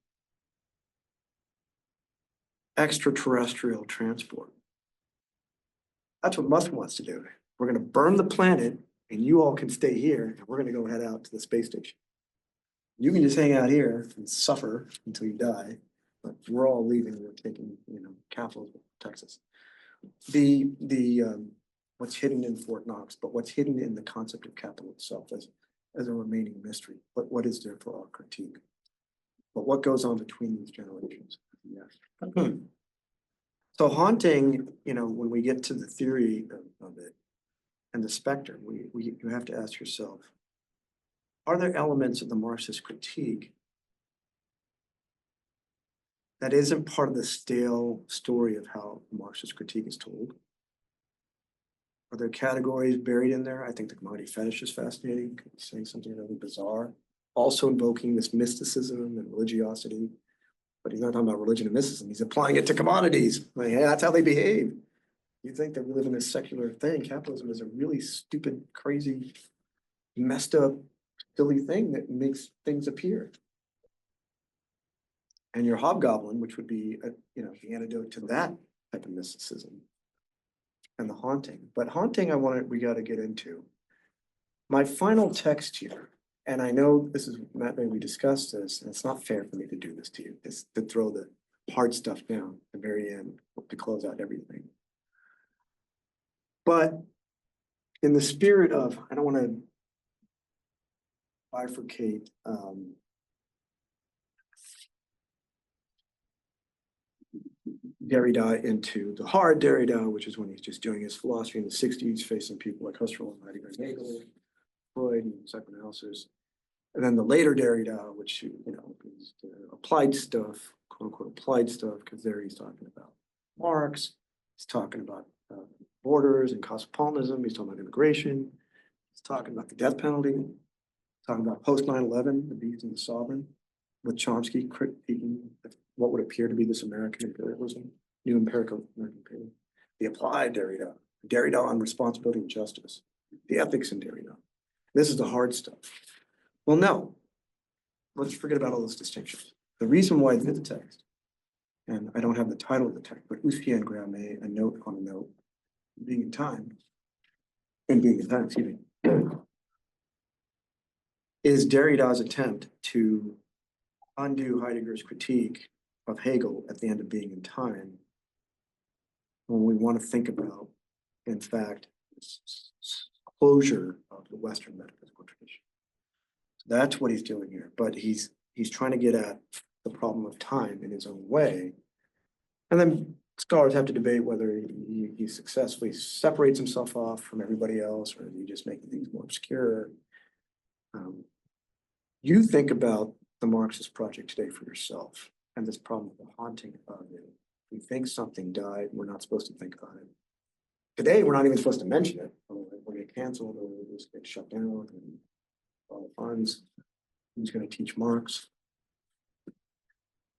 Extraterrestrial transport. That's what Musk wants to do. We're going to burn the planet and you all can stay here and we're going to go head out to the space station. You can just hang out here and suffer until you die, but we're all leaving. We're taking, capitalism, Texas. What's hidden in Fort Knox, but what's hidden in the concept of capital itself as a remaining mystery. But what is there for our critique? But what goes on between these generations? Yes. So haunting, when we get to the theory of it and the specter, you have to ask yourself, are there elements of the Marxist critique that isn't part of the stale story of how Marxist critique is told? Are there categories buried in there? I think the commodity fetish is fascinating, saying something really bizarre, also invoking this mysticism and religiosity. But he's not talking about religion and mysticism. He's applying it to commodities. Like, hey, that's how they behave. You think that we live in a secular thing. Capitalism is a really stupid, crazy, messed up, silly thing that makes things appear. And your hobgoblin, which would be, the antidote to that type of mysticism and the haunting. But haunting, we got to get into. My final text here, and I know this is, Matt, we discussed this, and it's not fair for me to do this to you, is to throw the hard stuff down at the very end to close out everything. But in the spirit of, I don't want to bifurcate Derrida into the hard Derrida, which is when he's just doing his philosophy in the 60s, facing people like Husserl and Heidegger and Hegel, Freud and psychoanalysis. And then the later Derrida, which, is the applied stuff, quote unquote applied stuff, because there he's talking about Marx, he's talking about borders and cosmopolitanism, he's talking about immigration, he's talking about the death penalty, talking about post 9/11, the beast and the sovereign, with Chomsky critiquing what would appear to be this American imperialism, new empirical American imperialism, the applied Derrida, Derrida on responsibility and justice, the ethics in Derrida. This is the hard stuff. Well, no, let's forget about all those distinctions. The reason why I did the text, and I don't have the title of the text, but UC Irvine, a note on a note, being in time, excuse me, is Derrida's attempt to undo Heidegger's critique of Hegel at the end of Being in Time, when we want to think about, in fact, closure of the Western metaphysical tradition. So that's what he's doing here, but he's trying to get at the problem of time in his own way. And then scholars have to debate whether he successfully separates himself off from everybody else, or is he just making things more obscure. You think about the Marxist project today for yourself, and this problem of the haunting of it. We think something died, we're not supposed to think about it. Today, we're not even supposed to mention it. We'll get canceled, or we'll just get shut down, and all the funds. Who's going to teach Marx?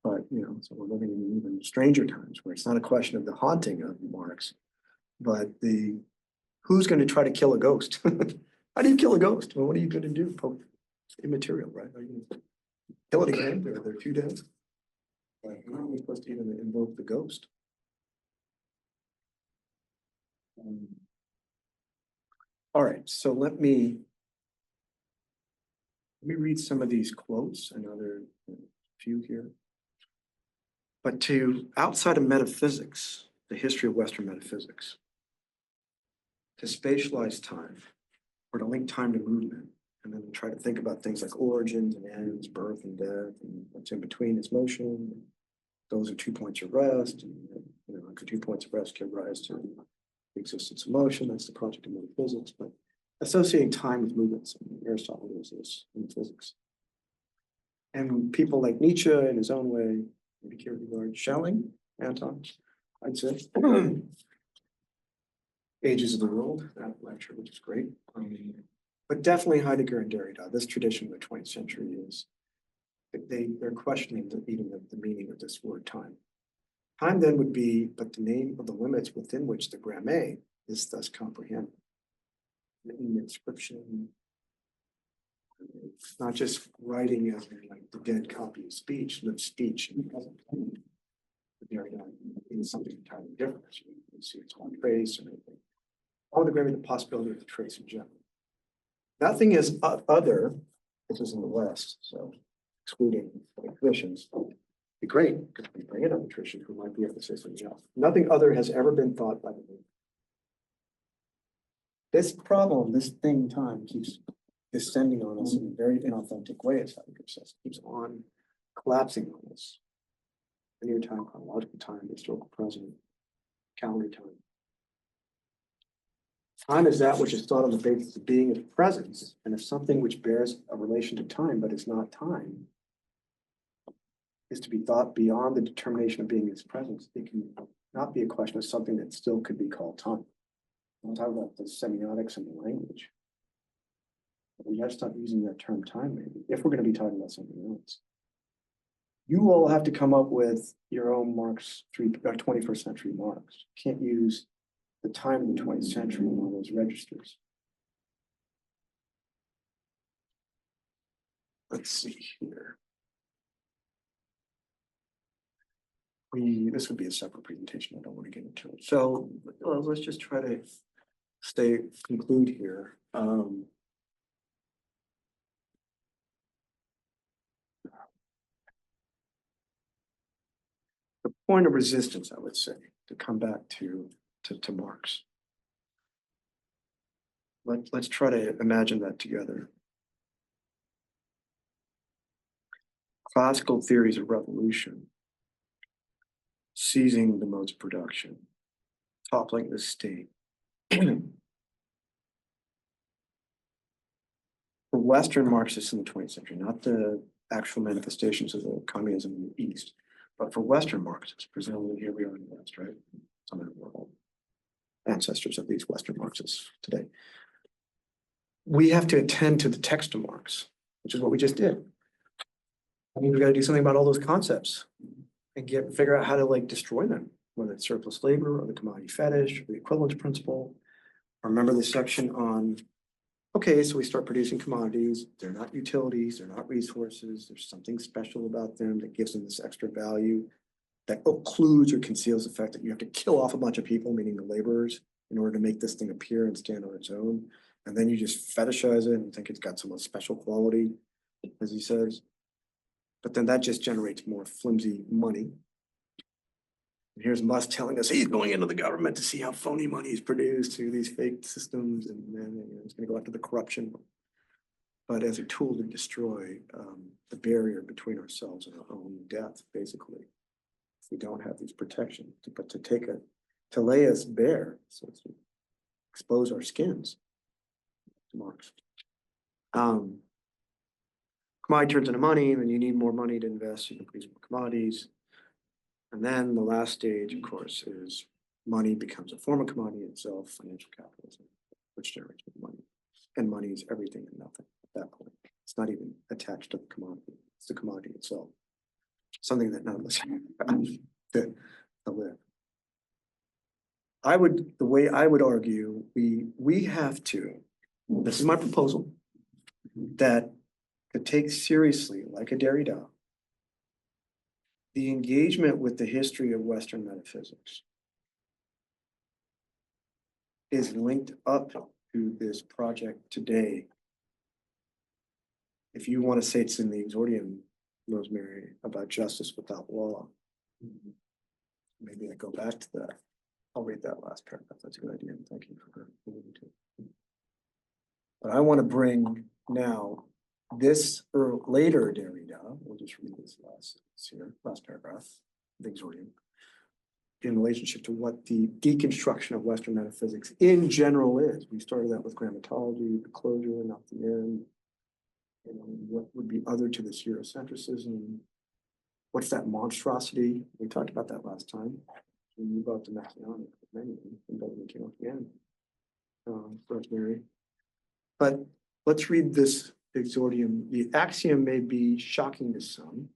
But, so we're living in even stranger times where it's not a question of the haunting of Marx, but who's going to try to kill a ghost? How do you kill a ghost? Well, what are you going to do? It's immaterial, right? Are you going to kill it again? They're too dead. How are we supposed to even invoke the ghost? All right, so let me read some of these quotes. I know there are a few here. But outside of metaphysics, the history of Western metaphysics, to spatialize time, or to link time to movement, and then try to think about things like origins and ends, birth and death, and what's in between is motion. Those are 2 points of rest, and the 2 points of rest give rise to the existence of motion. That's the project of metaphysics. But associating time with movements, Aristotle does this in physics. And people like Nietzsche, in his own way, maybe Kierkegaard, Schelling, Anton, I'd say. Ages of the World, that lecture, which is great. But definitely Heidegger and Derrida, this tradition of the 20th century is, they're questioning even the meaning of this word time. Time then would be but the name of the limits within which the gramme is thus comprehended. In inscription, it's not just writing as like the dead copy of speech, lived speech in the present time. Derrida is something entirely different. You see its own trace or anything. All the grammar, the possibility of the trace in general. Nothing is other. This is in the West, so excluding traditions. Be great because we bring in a tradition who might be able to say something else. Nothing other has ever been thought by the movement. This problem, this thing, time, keeps descending on us in a very inauthentic way, as Heidegger says. It keeps on collapsing on us. Linear time, chronological time, historical present, calendar time. Time is that which is thought on the basis of being of presence, and if something which bears a relation to time but is not time is to be thought beyond the determination of being in its presence, it can not be a question of something that still could be called time. I'm talking about the semiotics and the language. We gotta stop using that term time, maybe, if we're gonna be talking about something else. You all have to come up with your own Marx 21st century Marx. Can't use the time of the 20th century in all those registers. Let's see here. This would be a separate presentation. I don't want to get into it. So let's just try to conclude here. The point of resistance, I would say, to come back to Marx. Let's try to imagine that together. Classical theories of revolution, seizing the modes of production, toppling the state. For Western Marxists in the 20th century, not the actual manifestations of the communism in the East, but for Western Marxists, presumably here we are in the West, right? Some of we're all ancestors of these Western Marxists today. We have to attend to the text of Marx, which is what we just did. I mean, we got to do something about all those concepts and figure out how to like destroy them, whether it's surplus labor or the commodity fetish or the equivalence principle. Remember the section on, okay, so we start producing commodities. They're not utilities, they're not resources. There's something special about them that gives them this extra value that occludes or conceals the fact that you have to kill off a bunch of people, meaning the laborers, in order to make this thing appear and stand on its own. And then you just fetishize it and think it's got some special quality, as he says. But then that just generates more flimsy money. And here's Musk telling us he's going into the government to see how phony money is produced through these fake systems, and then he's going to go after the corruption. But as a tool to destroy the barrier between ourselves and our own death, basically, if we don't have these protections, but to lay us bare, so to expose our skins. Marx. Commodity turns into money, and then you need more money to invest, you can produce more commodities. And then the last stage, of course, is money becomes a form of commodity itself, financial capitalism, which generates money. And money is everything and nothing at that point. It's not even attached to the commodity, it's the commodity itself. Something that none of us have to live. The way I would argue, we have to, this is my proposal, that to take seriously, like a Derrida, the engagement with the history of Western metaphysics is linked up to this project today. If you want to say it's in the Exordium, Rosemary, about justice without law, maybe I go back to that. I'll read that last paragraph. That's a good idea. Thank you for moving to it. But I want to bring now this later Derrida, we'll just read this last paragraph, the Exordium, in relationship to what the deconstruction of Western metaphysics in general is. We started that with grammatology, the closure, not the end. You know, what would be other to this Eurocentrism? What's that monstrosity? We talked about that last time. We move up to Messianic, many of them, and doesn't came up again. Rosemary. But let's read this Exordium. The axiom may be shocking to some,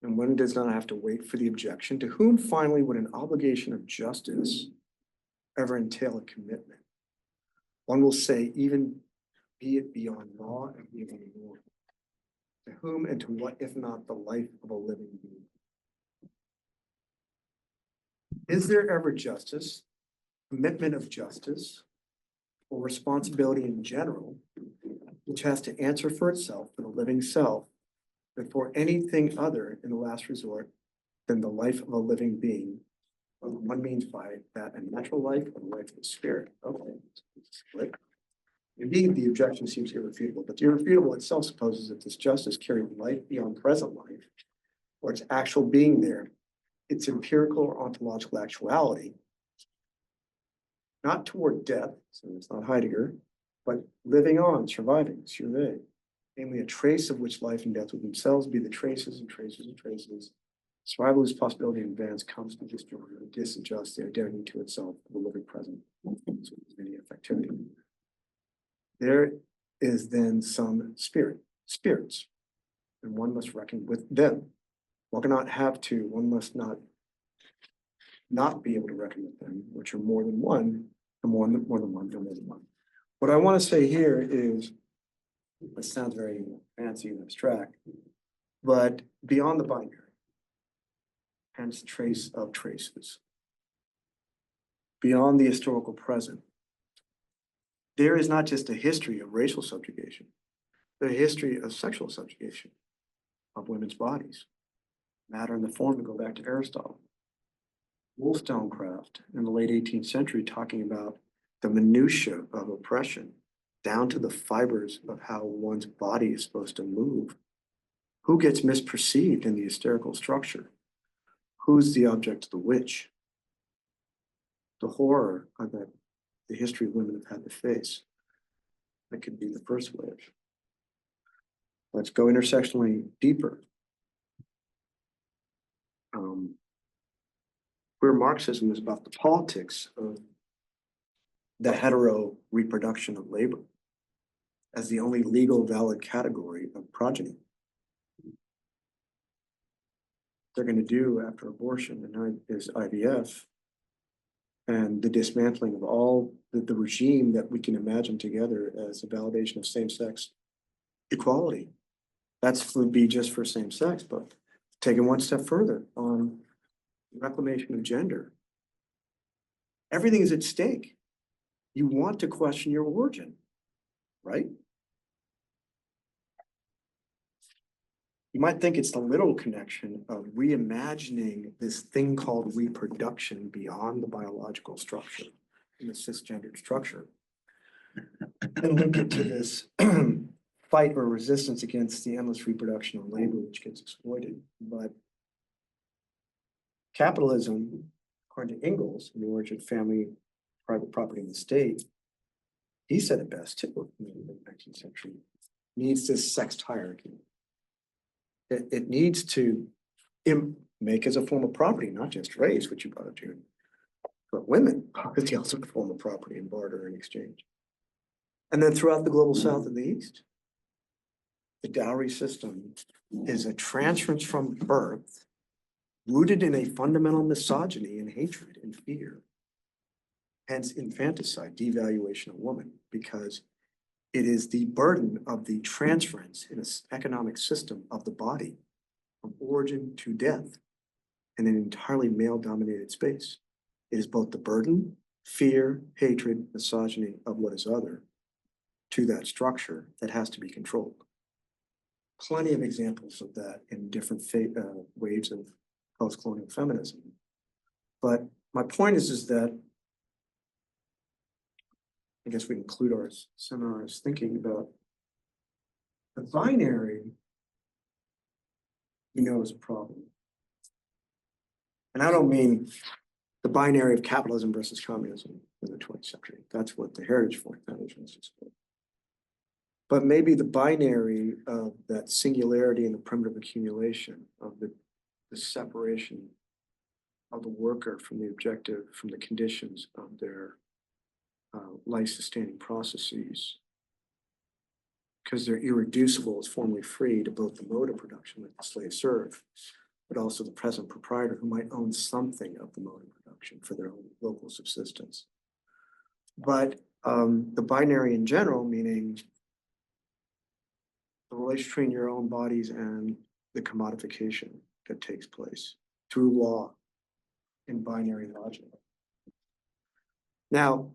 and one does not have to wait for the objection. To whom finally would an obligation of justice ever entail a commitment? One will say, even be it beyond law and even more. To whom and to what, if not the life of a living being? Is there ever justice, commitment of justice, or responsibility in general, which has to answer for itself, for the living self, before anything other in the last resort than the life of a living being? What one means by that, a natural life or the life of the spirit. Okay, split. Indeed, the objection seems irrefutable, but the irrefutable itself supposes that this justice carries life beyond present life, or its actual being there, its empirical or ontological actuality, not toward death, so it's not Heidegger, but living on, surviving, survey, namely a trace of which life and death would themselves be the traces and traces and traces. Survival is possibility in advance comes to destroy or disadjust the identity to itself of the living present. So any affectivity. There is then some spirits, and one must reckon with them. One cannot have two, one must not be able to reckon with them, which are more than one, and more than one. What I want to say here is, it sounds very fancy and abstract, but beyond the binary, hence trace of traces, beyond the historical present, there is not just a history of racial subjugation, the history of sexual subjugation of women's bodies, matter and the form, to go back to Aristotle. Wollstonecraft in the late 18th century talking about the minutiae of oppression down to the fibers of how one's body is supposed to move. Who gets misperceived in the hysterical structure? Who's the object of the witch? The horror of that the history of women have had to face. That could be the first wave. Let's go intersectionally deeper. Where Marxism is about the politics of the hetero reproduction of labor as the only legal valid category of progeny. They're going to do after abortion and is IVF and the dismantling of all the regime that we can imagine together as a validation of same-sex equality. That's would be just for same-sex, but taking one step further on reclamation of gender. Everything is at stake. You want to question your origin, right? You might think it's the little connection of reimagining this thing called reproduction beyond the biological structure, in the cisgendered structure, and link it to this fight or resistance against the endless reproduction of labor which gets exploited. But capitalism, according to Engels, in The Origin of Family, Private Property in the State, he said it best too in the 19th century, needs this sexed hierarchy. It needs to make as a form of property, not just race, which you brought up to, but women as the ultimate form of property in barter and exchange. And then throughout the global South and the East, the dowry system is a transference from birth rooted in a fundamental misogyny and hatred and fear. Hence infanticide, devaluation of woman, because it is the burden of the transference in an economic system of the body from origin to death in an entirely male-dominated space. It is both the burden, fear, hatred, misogyny of what is other to that structure that has to be controlled. Plenty of examples of that in different waves of post-colonial feminism. But my point is that I guess we include our seminars thinking about the binary, is a problem. And I don't mean the binary of capitalism versus communism in the 20th century. That's what the Heritage Foundation is for. But maybe the binary of that singularity and the primitive accumulation of the separation of the worker from the objective, from the conditions of their life-sustaining processes, because they're irreducible as formally free to both the mode of production, like the slave serve, but also the present proprietor who might own something of the mode of production for their own local subsistence. But the binary in general, meaning the relation between your own bodies and the commodification that takes place through law in binary logic. Now,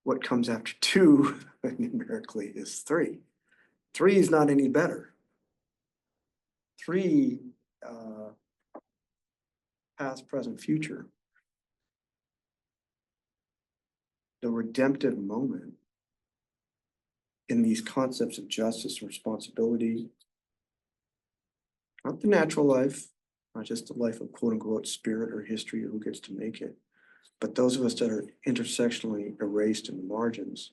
what comes after 2 numerically is 3. 3 is not any better. 3, past, present, future. The redemptive moment in these concepts of justice and responsibility, not the natural life, not just the life of quote unquote spirit or history or who gets to make it, But those of us that are intersectionally erased in the margins,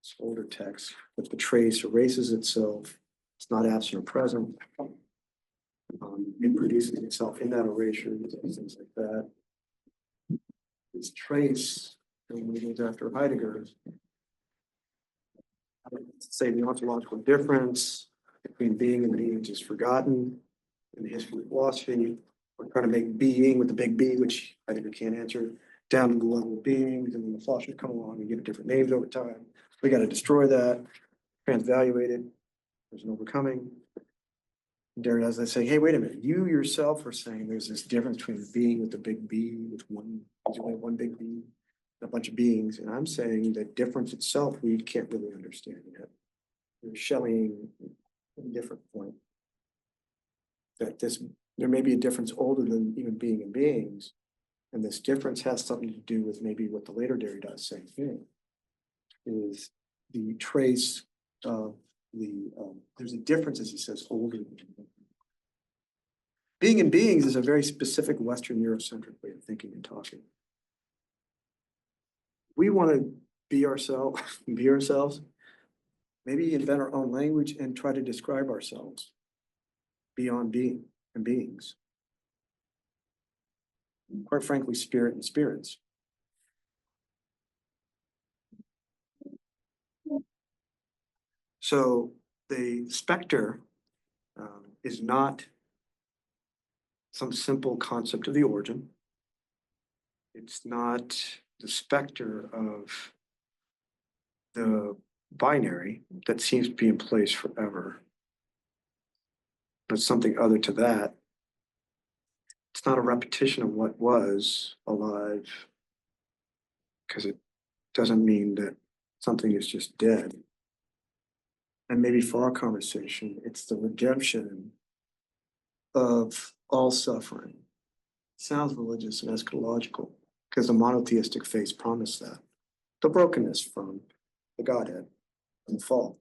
this older text, if the trace erases itself, it's not absent or present. It produces itself in that erasure, things like that. This trace, and we need after Heidegger, say the ontological difference between being and beings is forgotten in the history of philosophy. We're trying to make being with the big B, which Heidegger can't answer, down to the level of beings, and then the philosophers come along and give it different names over time. We got to destroy that, transvaluate it. There's an overcoming. Derrida, as I say, hey, wait a minute, you yourself are saying there's this difference between being with the big B, with there's only one big B, and a bunch of beings, and I'm saying that difference itself, we can't really understand yet. You're showing a different point. That there may be a difference older than even being and beings, and this difference has something to do with maybe what the later Derrida is saying here, is the trace of there's a difference, as he says, older. Being and beings is a very specific Western Eurocentric way of thinking and talking. We want to be ourselves, maybe invent our own language and try to describe ourselves beyond being and beings. Quite frankly, spirit and spirits. So the specter is not some simple concept of the origin. It's not the specter of the binary that seems to be in place forever, but something other to that. It's not a repetition of what was alive, because it doesn't mean that something is just dead. And maybe for our conversation, it's the redemption of all suffering. It sounds religious and eschatological because the monotheistic faith promised that. The brokenness from the Godhead and the fall.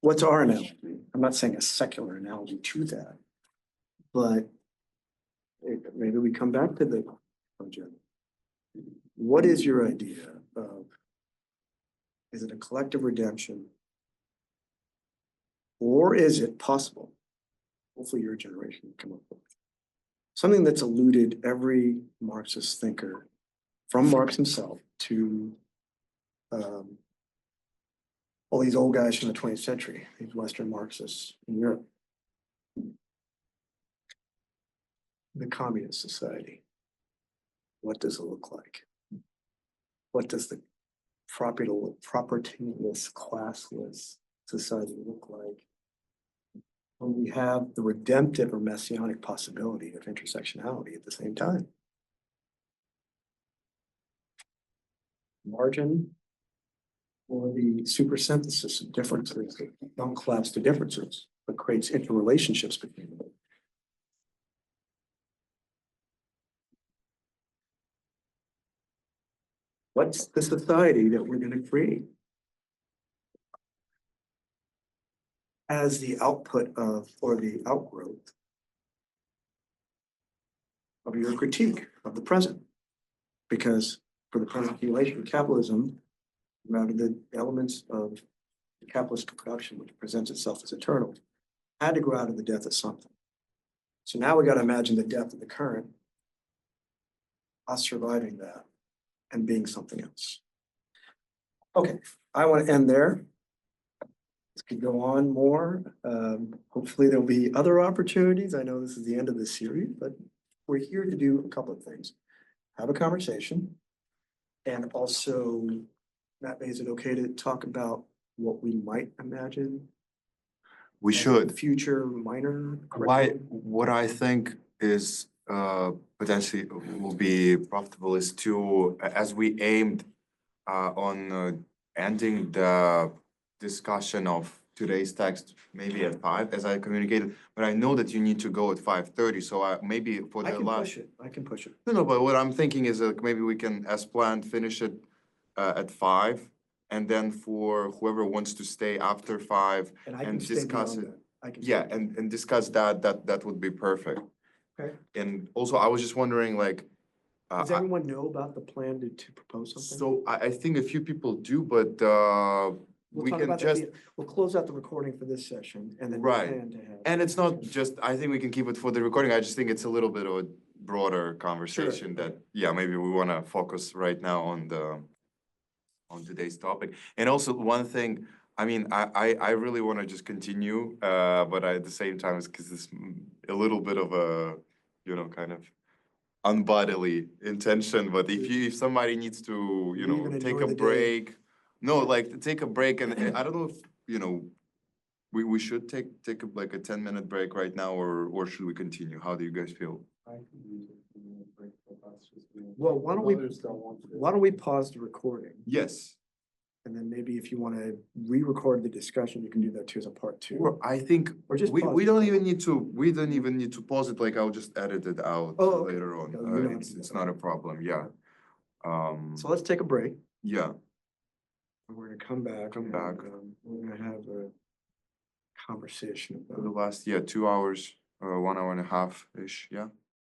What's our analogy? I'm not saying a secular analogy to that, but maybe we come back to the subject. What is your idea of, is it a collective redemption? Or is it possible, hopefully your generation will come up with, something that's eluded every Marxist thinker, from Marx himself to all these old guys from the 20th century, these Western Marxists in Europe. The communist society. What does it look like? What does the propertyless, classless society look like when we have the redemptive or messianic possibility of intersectionality at the same time? Margin or the supersynthesis of differences that don't collapse to differences, but creates interrelationships between them. What's the society that we're going to create as the output of, or the outgrowth of your critique of the present? Because for the present accumulation of capitalism, out of the elements of the capitalist production, which presents itself as eternal, had to grow out of the death of something. So now we got to imagine the death of the current, us surviving that and being something else. Okay, I want to end there. This could go on more. Hopefully there'll be other opportunities. I know this is the end of the series, but we're here to do a couple of things. Have a conversation, and also, Matvey, is it okay to talk about what we might imagine? We as should. Future minor. What I think is potentially will be profitable is to, as we aimed on ending the discussion of today's text maybe at 5, as I communicated, but I know that you need to go at 5:30, so maybe for the last. I can push it. No, but what I'm thinking is that maybe we can, as planned, finish it at 5, and then for whoever wants to stay after 5 And I can and stay discuss beyond it. that. I can Yeah, stay. and discuss that would be perfect. Okay. And also, I was just wondering, like, Does I- everyone know about the plan to propose something? So I think a few people do, but We'll we talk can about that. just, We'll close out the recording for this session and then we Right. plan to have. and it's not just, I think we can keep it for the recording. I just think it's a little bit of a broader conversation that, yeah, maybe we want to focus right now on today's topic. And also one thing, I mean, I really want to just continue, but at the same time, it's because it's a little bit of a, kind of unbodily intention, but if somebody needs to, You even take enjoy a the day. break, no, like to take a break, and I don't know if, we should take like a 10-minute break right now, or should we continue? How do you guys feel? Well, why don't we pause the recording? Yes, And then maybe if you want to re-record the discussion, you can do that too as a part two. or I think Or just we pause don't it. even need to pause it, like I'll just edit it out Oh, okay. later on. No, you don't have It's to do it's that. not a problem, yeah. So let's take a break. Yeah, We're gonna come back. Come and, back. We're gonna have a conversation for the about. last, 2 hours, 1 hour and a half-ish, yeah.